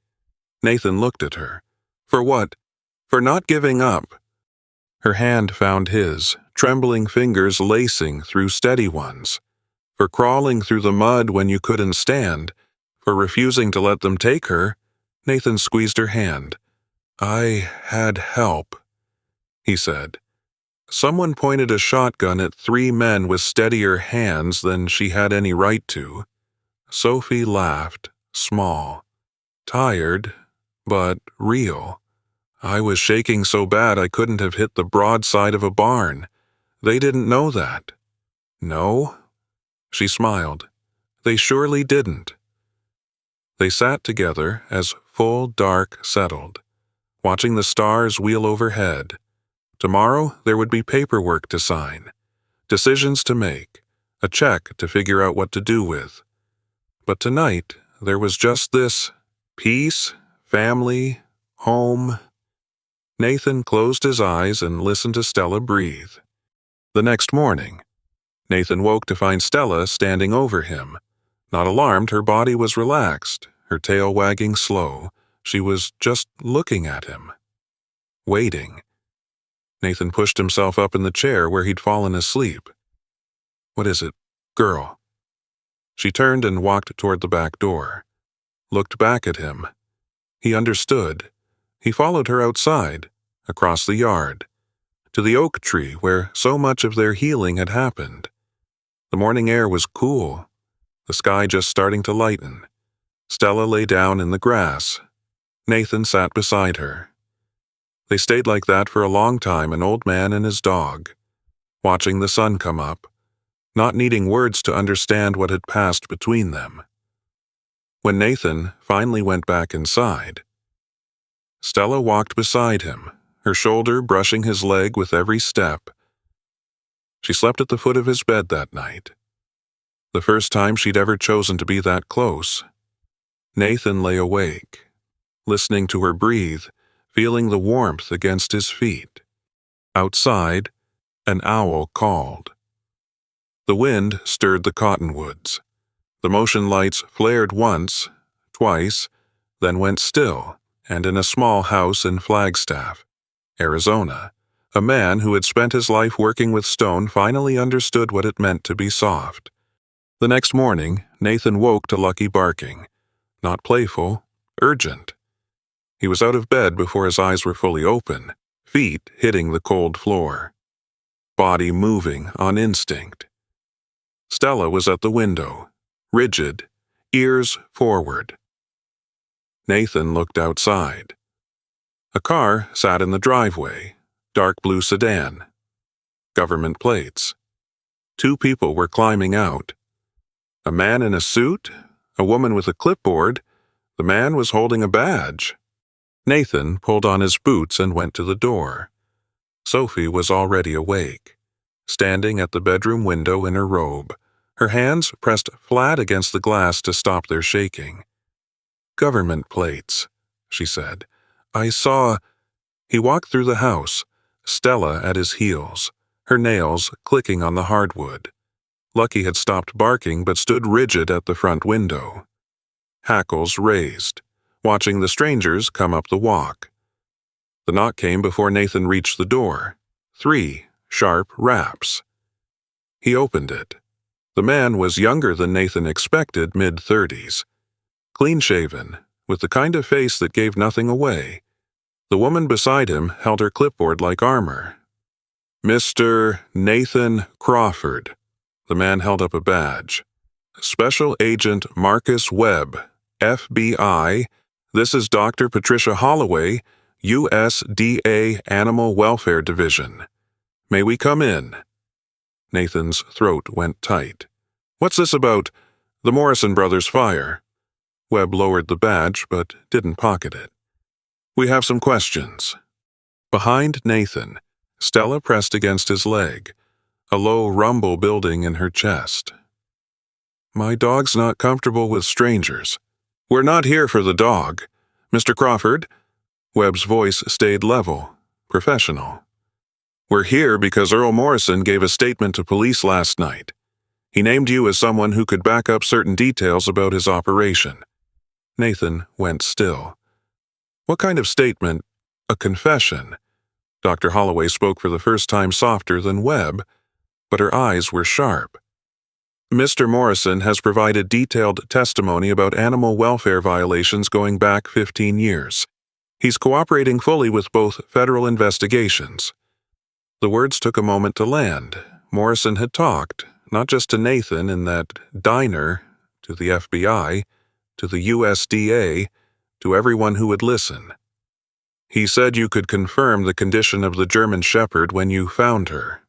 Nathan looked at her. "For what?" "For not giving up." Her hand found his, trembling fingers lacing through steady ones. For crawling through the mud when you couldn't stand. For refusing to let them take her. Nathan squeezed her hand. "I had help," he said. Someone pointed a shotgun at 3 men with steadier hands than she had any right to. Sophie laughed, small, tired, but real. "I was shaking so bad I couldn't have hit the broadside of a barn. They didn't know that." "No?" She smiled. "They surely didn't." They sat together as full dark settled, watching the stars wheel overhead. Tomorrow there would be paperwork to sign, decisions to make, a check to figure out what to do with. But tonight there was just this: peace, family, home. Nathan closed his eyes and listened to Stella breathe. The next morning, Nathan woke to find Stella standing over him. Not alarmed, her body was relaxed, her tail wagging slow. She was just looking at him. Waiting. Nathan pushed himself up in the chair where he'd fallen asleep. "What is it, girl?" She turned and walked toward the back door. Looked back at him. He understood. He followed her outside, across the yard, to the oak tree where so much of their healing had happened. The morning air was cool, the sky just starting to lighten. Stella lay down in the grass. Nathan sat beside her. They stayed like that for a long time, an old man and his dog, watching the sun come up, not needing words to understand what had passed between them. When Nathan finally went back inside, Stella walked beside him, her shoulder brushing his leg with every step. She slept at the foot of his bed that night. The first time she'd ever chosen to be that close. Nathan lay awake, listening to her breathe, feeling the warmth against his feet. Outside, an owl called. The wind stirred the cottonwoods. The motion lights flared once, twice, then went still, and in a small house in Flagstaff, Arizona, a man who had spent his life working with stone finally understood what it meant to be soft. The next morning, Nathan woke to Lucky barking. Not playful, urgent. He was out of bed before his eyes were fully open, feet hitting the cold floor. Body moving on instinct. Stella was at the window, rigid, ears forward. Nathan looked outside. A car sat in the driveway, dark blue sedan. Government plates. 2 people were climbing out. A man in a suit, a woman with a clipboard. The man was holding a badge. Nathan pulled on his boots and went to the door. Sophie was already awake, standing at the bedroom window in her robe, her hands pressed flat against the glass to stop their shaking. "Government plates," she said. "I saw—" He walked through the house, Stella at his heels, her nails clicking on the hardwood. Lucky had stopped barking but stood rigid at the front window. Hackles raised, watching the strangers come up the walk. The knock came before Nathan reached the door. 3 sharp raps. He opened it. The man was younger than Nathan expected, mid-30s. Clean-shaven, with the kind of face that gave nothing away. The woman beside him held her clipboard like armor. "Mr. Nathan Crawford." The man held up a badge. "Special Agent Marcus Webb, FBI. This is Dr. Patricia Holloway, USDA Animal Welfare Division. May we come in?" Nathan's throat went tight. "What's this about the Morrison brothers' fire?" Webb lowered the badge but didn't pocket it. "We have some questions." Behind Nathan, Stella pressed against his leg, a low rumble building in her chest. "My dog's not comfortable with strangers." "We're not here for the dog. Mr. Crawford." Webb's voice stayed level, professional. "We're here because Earl Morrison gave a statement to police last night. He named you as someone who could back up certain details about his operation." Nathan went still. "What kind of statement? A confession?" Dr. Holloway spoke for the first time softer than Webb, but her eyes were sharp. "Mr. Morrison has provided detailed testimony about animal welfare violations going back 15 years. He's cooperating fully with both federal investigations." The words took a moment to land. Morrison had talked, not just to Nathan in that diner, to the FBI, to the USDA, to everyone who would listen. "He said you could confirm the condition of the German Shepherd when you found her,"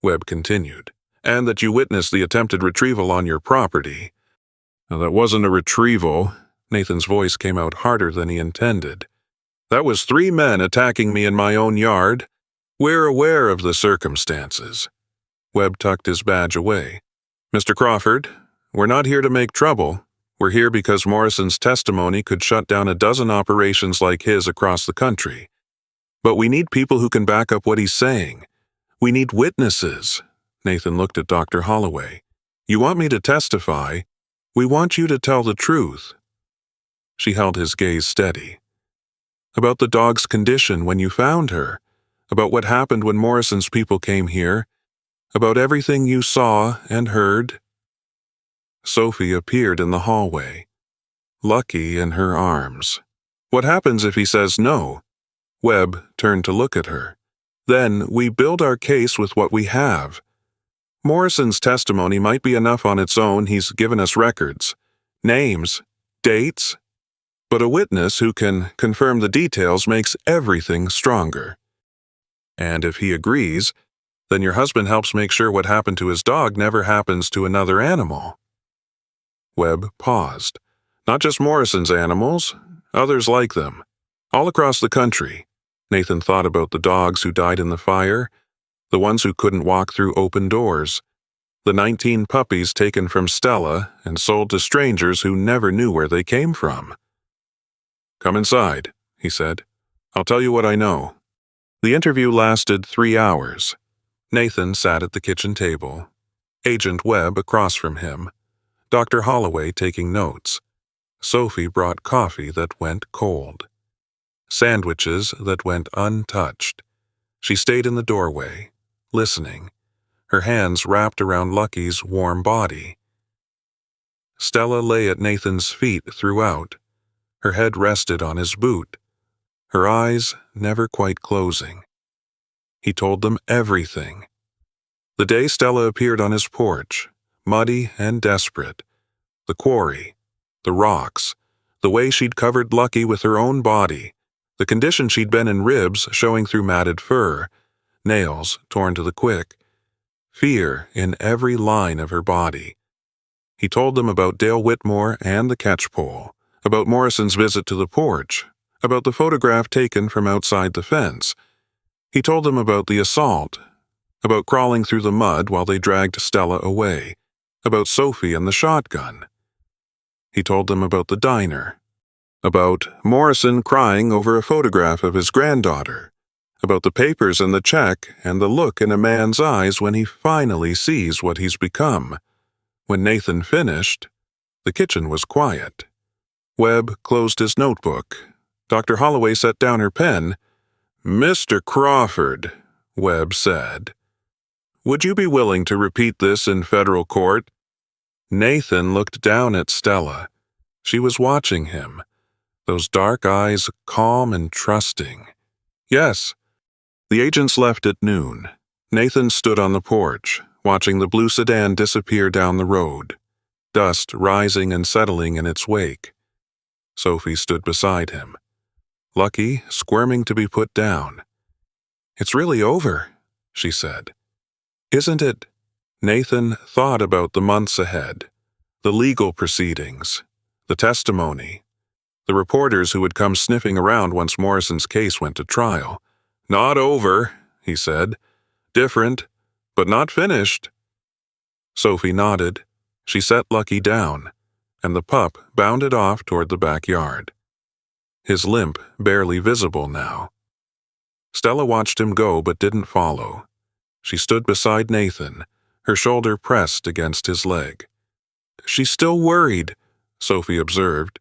Webb continued, "and that you witnessed the attempted retrieval on your property." "Now, that wasn't a retrieval." Nathan's voice came out harder than he intended. "That was 3 men attacking me in my own yard. We're aware of the circumstances." Webb tucked his badge away. "Mr. Crawford, we're not here to make trouble. We're here because Morrison's testimony could shut down a dozen operations like his across the country. But we need people who can back up what he's saying. We need witnesses." Nathan looked at Dr. Holloway. "You want me to testify? We want you to tell the truth." She held his gaze steady. "About the dog's condition when you found her, about what happened when Morrison's people came here, about everything you saw and heard." Sophie appeared in the hallway, Lucky in her arms. "What happens if he says no?" Webb turned to look at her. "Then we build our case with what we have. Morrison's testimony might be enough on its own. He's given us records, names, dates. But a witness who can confirm the details makes everything stronger. And if he agrees, then your husband helps make sure what happened to his dog never happens to another animal." Webb paused. "Not just Morrison's animals, others like them. All across the country." Nathan thought about the dogs who died in the fire, the ones who couldn't walk through open doors, the 19 puppies taken from Stella and sold to strangers who never knew where they came from. "Come inside," he said. "I'll tell you what I know." The interview lasted 3 hours. Nathan sat at the kitchen table. Agent Webb across from him, Dr. Holloway taking notes. Sophie brought coffee that went cold. Sandwiches that went untouched. She stayed in the doorway, listening, her hands wrapped around Lucky's warm body. Stella lay at Nathan's feet throughout. Her head rested on his boot, her eyes never quite closing. He told them everything. The day Stella appeared on his porch, muddy and desperate, the quarry, the rocks, the way she'd covered Lucky with her own body, the condition she'd been in, ribs showing through matted fur, nails torn to the quick, fear in every line of her body. He told them about Dale Whitmore and the catchpole, about Morrison's visit to the porch, about the photograph taken from outside the fence. He told them about the assault, about crawling through the mud while they dragged Stella away, about Sophie and the shotgun. He told them about the diner, about Morrison crying over a photograph of his granddaughter, about the papers and the check and the look in a man's eyes when he finally sees what he's become. When Nathan finished, the kitchen was quiet. Webb closed his notebook. Dr. Holloway set down her pen. "Mr. Crawford," Webb said, "would you be willing to repeat this in federal court?" Nathan looked down at Stella. She was watching him, those dark eyes calm and trusting. "Yes." The agents left at noon. Nathan stood on the porch, watching the blue sedan disappear down the road, dust rising and settling in its wake. Sophie stood beside him, Lucky squirming to be put down. "It's really over," she said. "Isn't it?" Nathan thought about the months ahead, the legal proceedings, the testimony, the reporters who would come sniffing around once Morrison's case went to trial. "Not over," he said. "Different, but not finished." Sophie nodded. She set Lucky down, and the pup bounded off toward the backyard, his limp barely visible now. Stella watched him go but didn't follow. She stood beside Nathan, her shoulder pressed against his leg. "She's still worried," Sophie observed.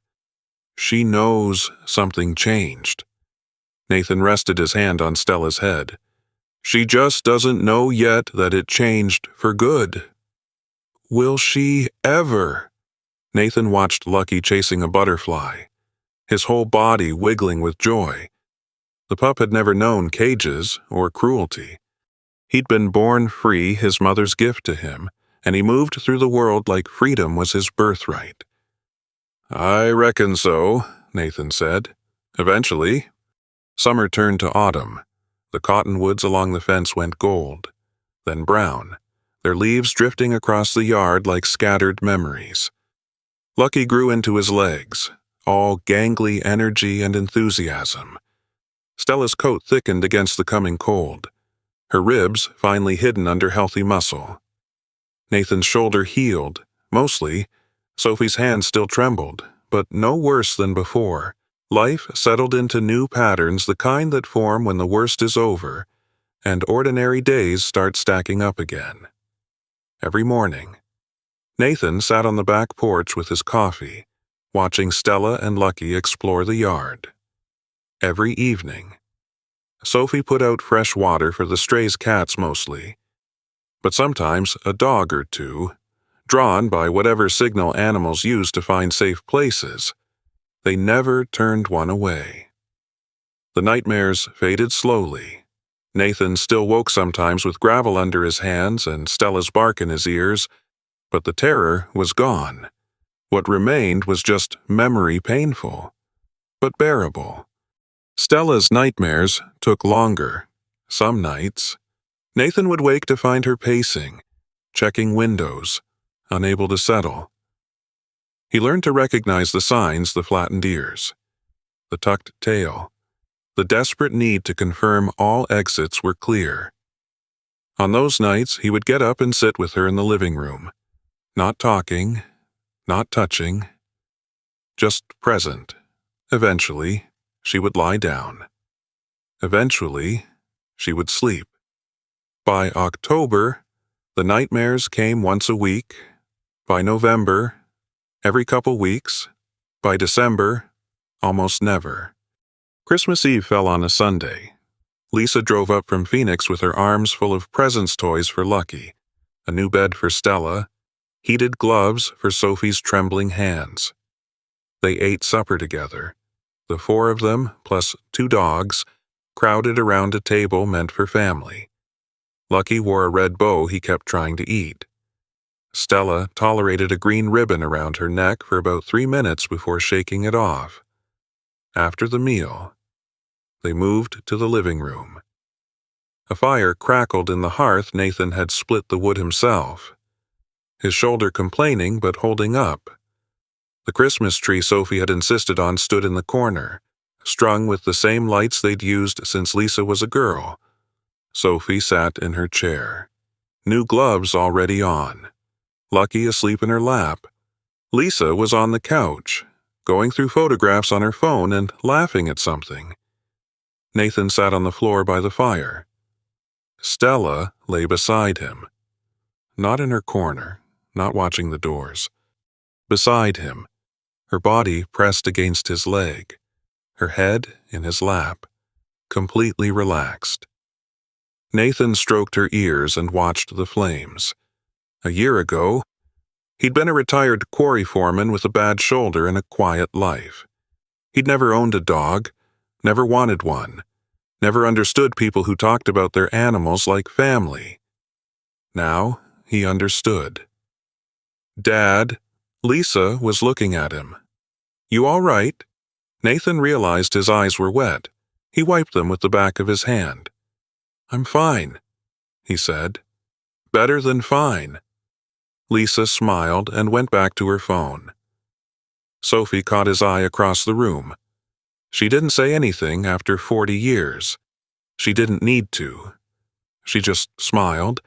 "She knows something changed." Nathan rested his hand on Stella's head. "She just doesn't know yet that it changed for good." "Will she ever?" Nathan watched Lucky chasing a butterfly, his whole body wiggling with joy. The pup had never known cages or cruelty. He'd been born free, his mother's gift to him, and he moved through the world like freedom was his birthright. "I reckon so," Nathan said. "Eventually." Summer turned to autumn. The cottonwoods along the fence went gold, then brown, their leaves drifting across the yard like scattered memories. Lucky grew into his legs, all gangly energy and enthusiasm. Stella's coat thickened against the coming cold, her ribs finally hidden under healthy muscle. Nathan's shoulder healed, mostly. Sophie's hand still trembled, but no worse than before. Life settled into new patterns, the kind that form when the worst is over, and ordinary days start stacking up again. Every morning, Nathan sat on the back porch with his coffee, watching Stella and Lucky explore the yard. Every evening, Sophie put out fresh water for the stray cats mostly, but sometimes a dog or two, drawn by whatever signal animals use to find safe places. They never turned one away. The nightmares faded slowly. Nathan still woke sometimes with gravel under his hands and Stella's bark in his ears, but the terror was gone. What remained was just memory, painful, but bearable. Stella's nightmares took longer. Some nights, Nathan would wake to find her pacing, checking windows, unable to settle. He learned to recognize the signs: the flattened ears, the tucked tail, the desperate need to confirm all exits were clear. On those nights, he would get up and sit with her in the living room, not talking, not touching, just present. Eventually, she would lie down. Eventually, she would sleep. By October, The nightmares came once a week. By November, every couple weeks. By December, almost never. Christmas Eve fell on a Sunday. Lisa drove up from Phoenix with her arms full of presents toys for Lucky, a new bed for Stella, heated gloves for Sophie's trembling hands. They ate supper together. The four of them, plus 2 dogs, crowded around a table meant for family. Lucky wore a red bow he kept trying to eat. Stella tolerated a green ribbon around her neck for about 3 minutes before shaking it off. After the meal, they moved to the living room. A fire crackled in the hearth. Nathan had split the wood himself, his shoulder complaining but holding up. The Christmas tree Sophie had insisted on stood in the corner, strung with the same lights they'd used since Lisa was a girl. Sophie sat in her chair, new gloves already on, Lucky asleep in her lap. Lisa was on the couch, going through photographs on her phone and laughing at something. Nathan sat on the floor by the fire. Stella lay beside him. Not in her corner, not watching the doors. Beside him, her body pressed against his leg, her head in his lap, completely relaxed. Nathan stroked her ears and watched the flames. A year ago, he'd been a retired quarry foreman with a bad shoulder and a quiet life. He'd never owned a dog, never wanted one, never understood people who talked about their animals like family. Now he understood. "Dad," Lisa was looking at him. "You all right?" Nathan realized his eyes were wet. He wiped them with the back of his hand. "I'm fine," he said. "Better than fine." Lisa smiled and went back to her phone. Sophie caught his eye across the room. She didn't say anything after 40 years. She didn't need to. She just smiled,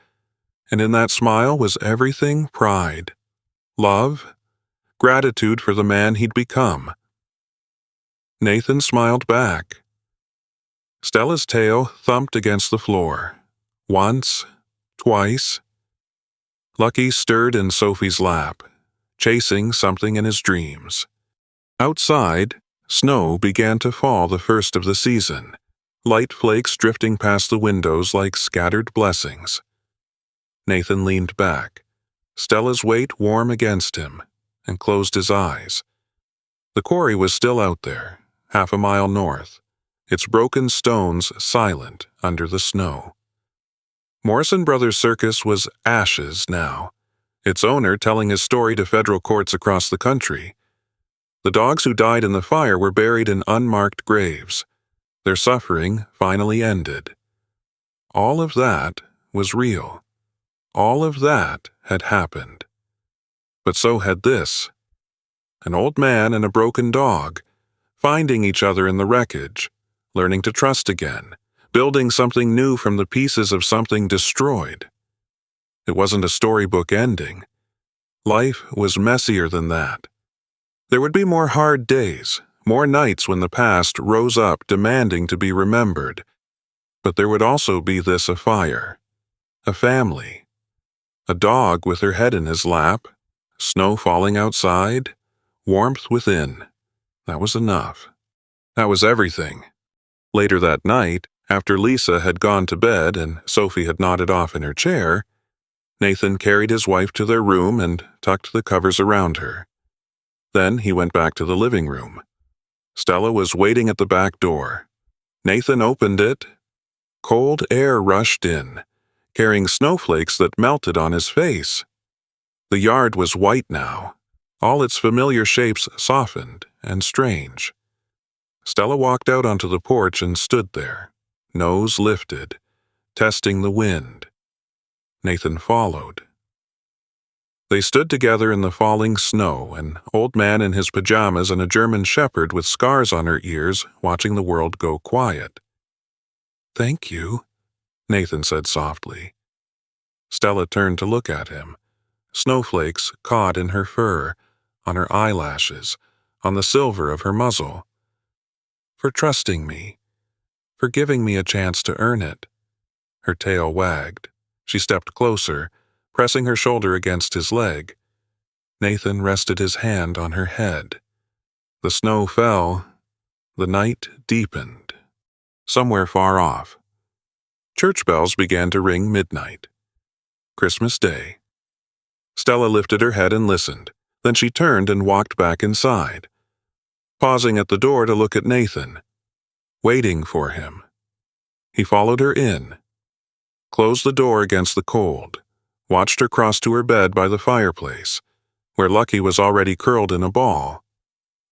and in that smile was everything pride, love, gratitude for the man he'd become. Nathan smiled back. Stella's tail thumped against the floor. Once, twice. Lucky stirred in Sophie's lap, chasing something in his dreams. Outside, snow began to fall the first of the season, light flakes drifting past the windows like scattered blessings. Nathan leaned back, Stella's weight warm against him, and closed his eyes. The quarry was still out there, half a mile north, its broken stones silent under the snow. Morrison Brothers Circus was ashes now, its owner telling his story to federal courts across the country. The dogs who died in the fire were buried in unmarked graves. Their suffering finally ended. All of that was real. All of that had happened. But so had this. An old man and a broken dog, finding each other in the wreckage, learning to trust again, building something new from the pieces of something destroyed. It wasn't a storybook ending. Life was messier than that. There would be more hard days, more nights when the past rose up demanding to be remembered. But there would also be this: a fire, a family, a dog with her head in his lap, snow falling outside, warmth within. That was enough. That was everything. Later that night, after Lisa had gone to bed and Sophie had nodded off in her chair, Nathan carried his wife to their room and tucked the covers around her. Then he went back to the living room. Stella was waiting at the back door. Nathan opened it. Cold air rushed in, carrying snowflakes that melted on his face. The yard was white now, all its familiar shapes softened and strange. Stella walked out onto the porch and stood there, nose lifted, testing the wind. Nathan followed. They stood together in the falling snow, an old man in his pajamas and a German shepherd with scars on her ears watching the world go quiet. "Thank you," Nathan said softly. Stella turned to look at him, snowflakes caught in her fur, on her eyelashes, on the silver of her muzzle. "For trusting me, for giving me a chance to earn it." Her tail wagged. She stepped closer, pressing her shoulder against his leg. Nathan rested his hand on her head. The snow fell. The night deepened. Somewhere far off, church bells began to ring midnight. Christmas Day. Stella lifted her head and listened. Then she turned and walked back inside, pausing at the door to look at Nathan, waiting for him. He followed her in, closed the door against the cold, watched her cross to her bed by the fireplace, where Lucky was already curled in a ball.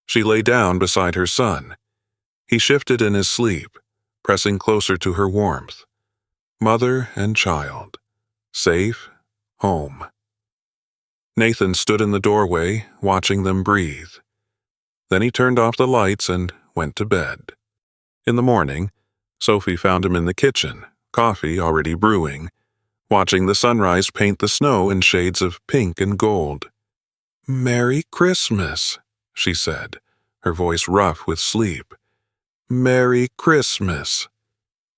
She lay down beside her son. He shifted in his sleep, pressing closer to her warmth. Mother and child, safe, home. Nathan stood in the doorway, watching them breathe. Then he turned off the lights and went to bed. In the morning, Sophie found him in the kitchen, coffee already brewing, watching the sunrise paint the snow in shades of pink and gold. "Merry Christmas," she said, her voice rough with sleep. "Merry Christmas."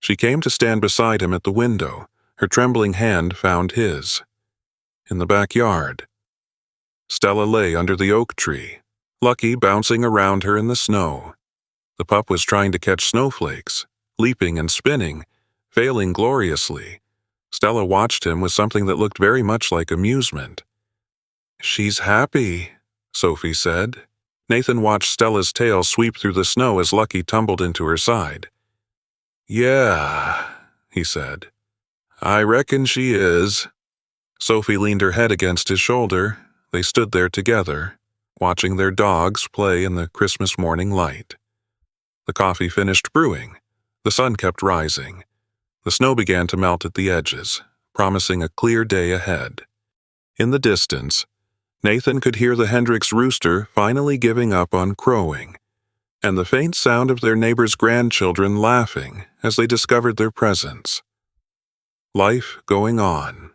She came to stand beside him at the window. Her trembling hand found his. In the backyard, Stella lay under the oak tree, Lucky bouncing around her in the snow. The pup was trying to catch snowflakes, leaping and spinning, failing gloriously. Stella watched him with something that looked very much like amusement. "She's happy," Sophie said. Nathan watched Stella's tail sweep through the snow as Lucky tumbled into her side. "Yeah," he said. "I reckon she is." Sophie leaned her head against his shoulder. They stood there together, watching their dogs play in the Christmas morning light. The coffee finished brewing. The sun kept rising. The snow began to melt at the edges, promising a clear day ahead. In the distance, Nathan could hear the Hendricks rooster finally giving up on crowing, and the faint sound of their neighbors' grandchildren laughing as they discovered their presents. Life going on,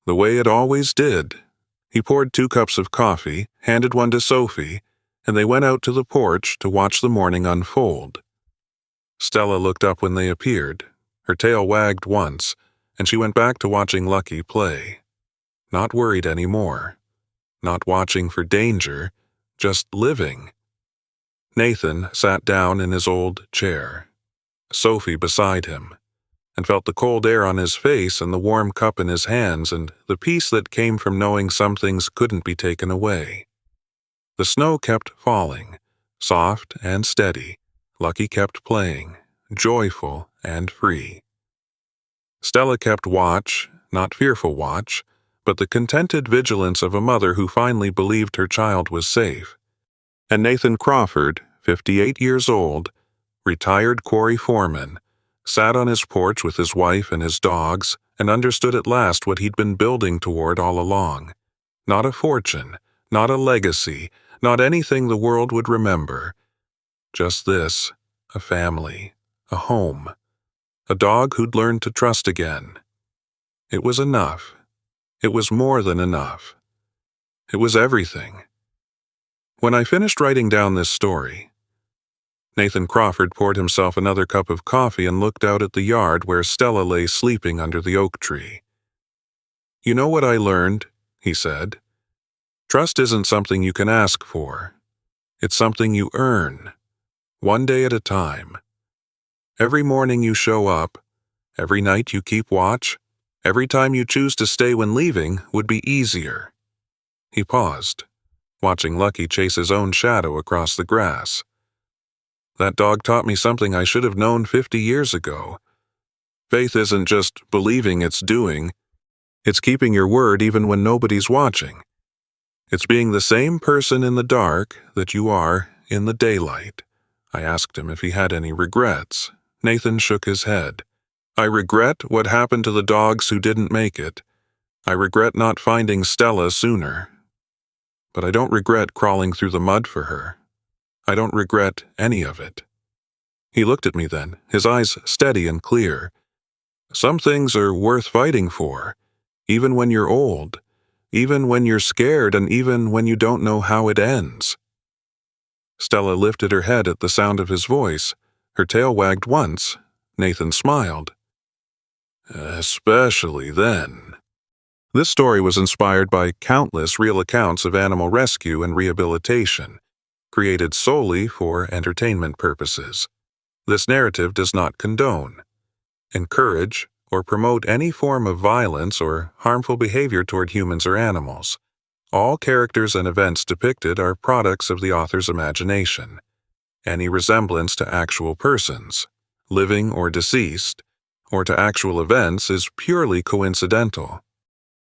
the way it always did. He poured 2 cups of coffee, handed one to Sophie, and they went out to the porch to watch the morning unfold. Stella looked up when they appeared. Her tail wagged once, and she went back to watching Lucky play. Not worried anymore. Not watching for danger, just living. Nathan sat down in his old chair, Sophie beside him, and felt the cold air on his face and the warm cup in his hands and the peace that came from knowing some things couldn't be taken away. The snow kept falling, soft and steady. Lucky kept playing, joyful and free. Stella kept watch, not fearful watch, but the contented vigilance of a mother who finally believed her child was safe. And Nathan Crawford, 58 years old, retired quarry foreman, sat on his porch with his wife and his dogs and understood at last what he'd been building toward all along. Not a fortune, not a legacy, not anything the world would remember. Just this, a family, a home, a dog who'd learned to trust again. It was enough. It was more than enough. It was everything. When I finished writing down this story, Nathan Crawford poured himself another cup of coffee and looked out at the yard where Stella lay sleeping under the oak tree. "You know what I learned?" he said. "Trust isn't something you can ask for. It's something you earn, one day at a time. Every morning you show up, every night you keep watch, every time you choose to stay when leaving would be easier." He paused, watching Lucky chase his own shadow across the grass. "That dog taught me something I should have known 50 years ago. Faith isn't just believing it's doing. It's keeping your word even when nobody's watching. It's being the same person in the dark that you are in the daylight." I asked him if he had any regrets. Nathan shook his head. "I regret what happened to the dogs who didn't make it. I regret not finding Stella sooner. But I don't regret crawling through the mud for her. I don't regret any of it." He looked at me then, his eyes steady and clear. "Some things are worth fighting for, even when you're old, even when you're scared, and even when you don't know how it ends." Stella lifted her head at the sound of his voice. Her tail wagged once. Nathan smiled. "Especially then." This story was inspired by countless real accounts of animal rescue and rehabilitation, created solely for entertainment purposes. This narrative does not condone, encourage, or promote any form of violence or harmful behavior toward humans or animals. All characters and events depicted are products of the author's imagination. Any resemblance to actual persons, living or deceased, or to actual events is purely coincidental.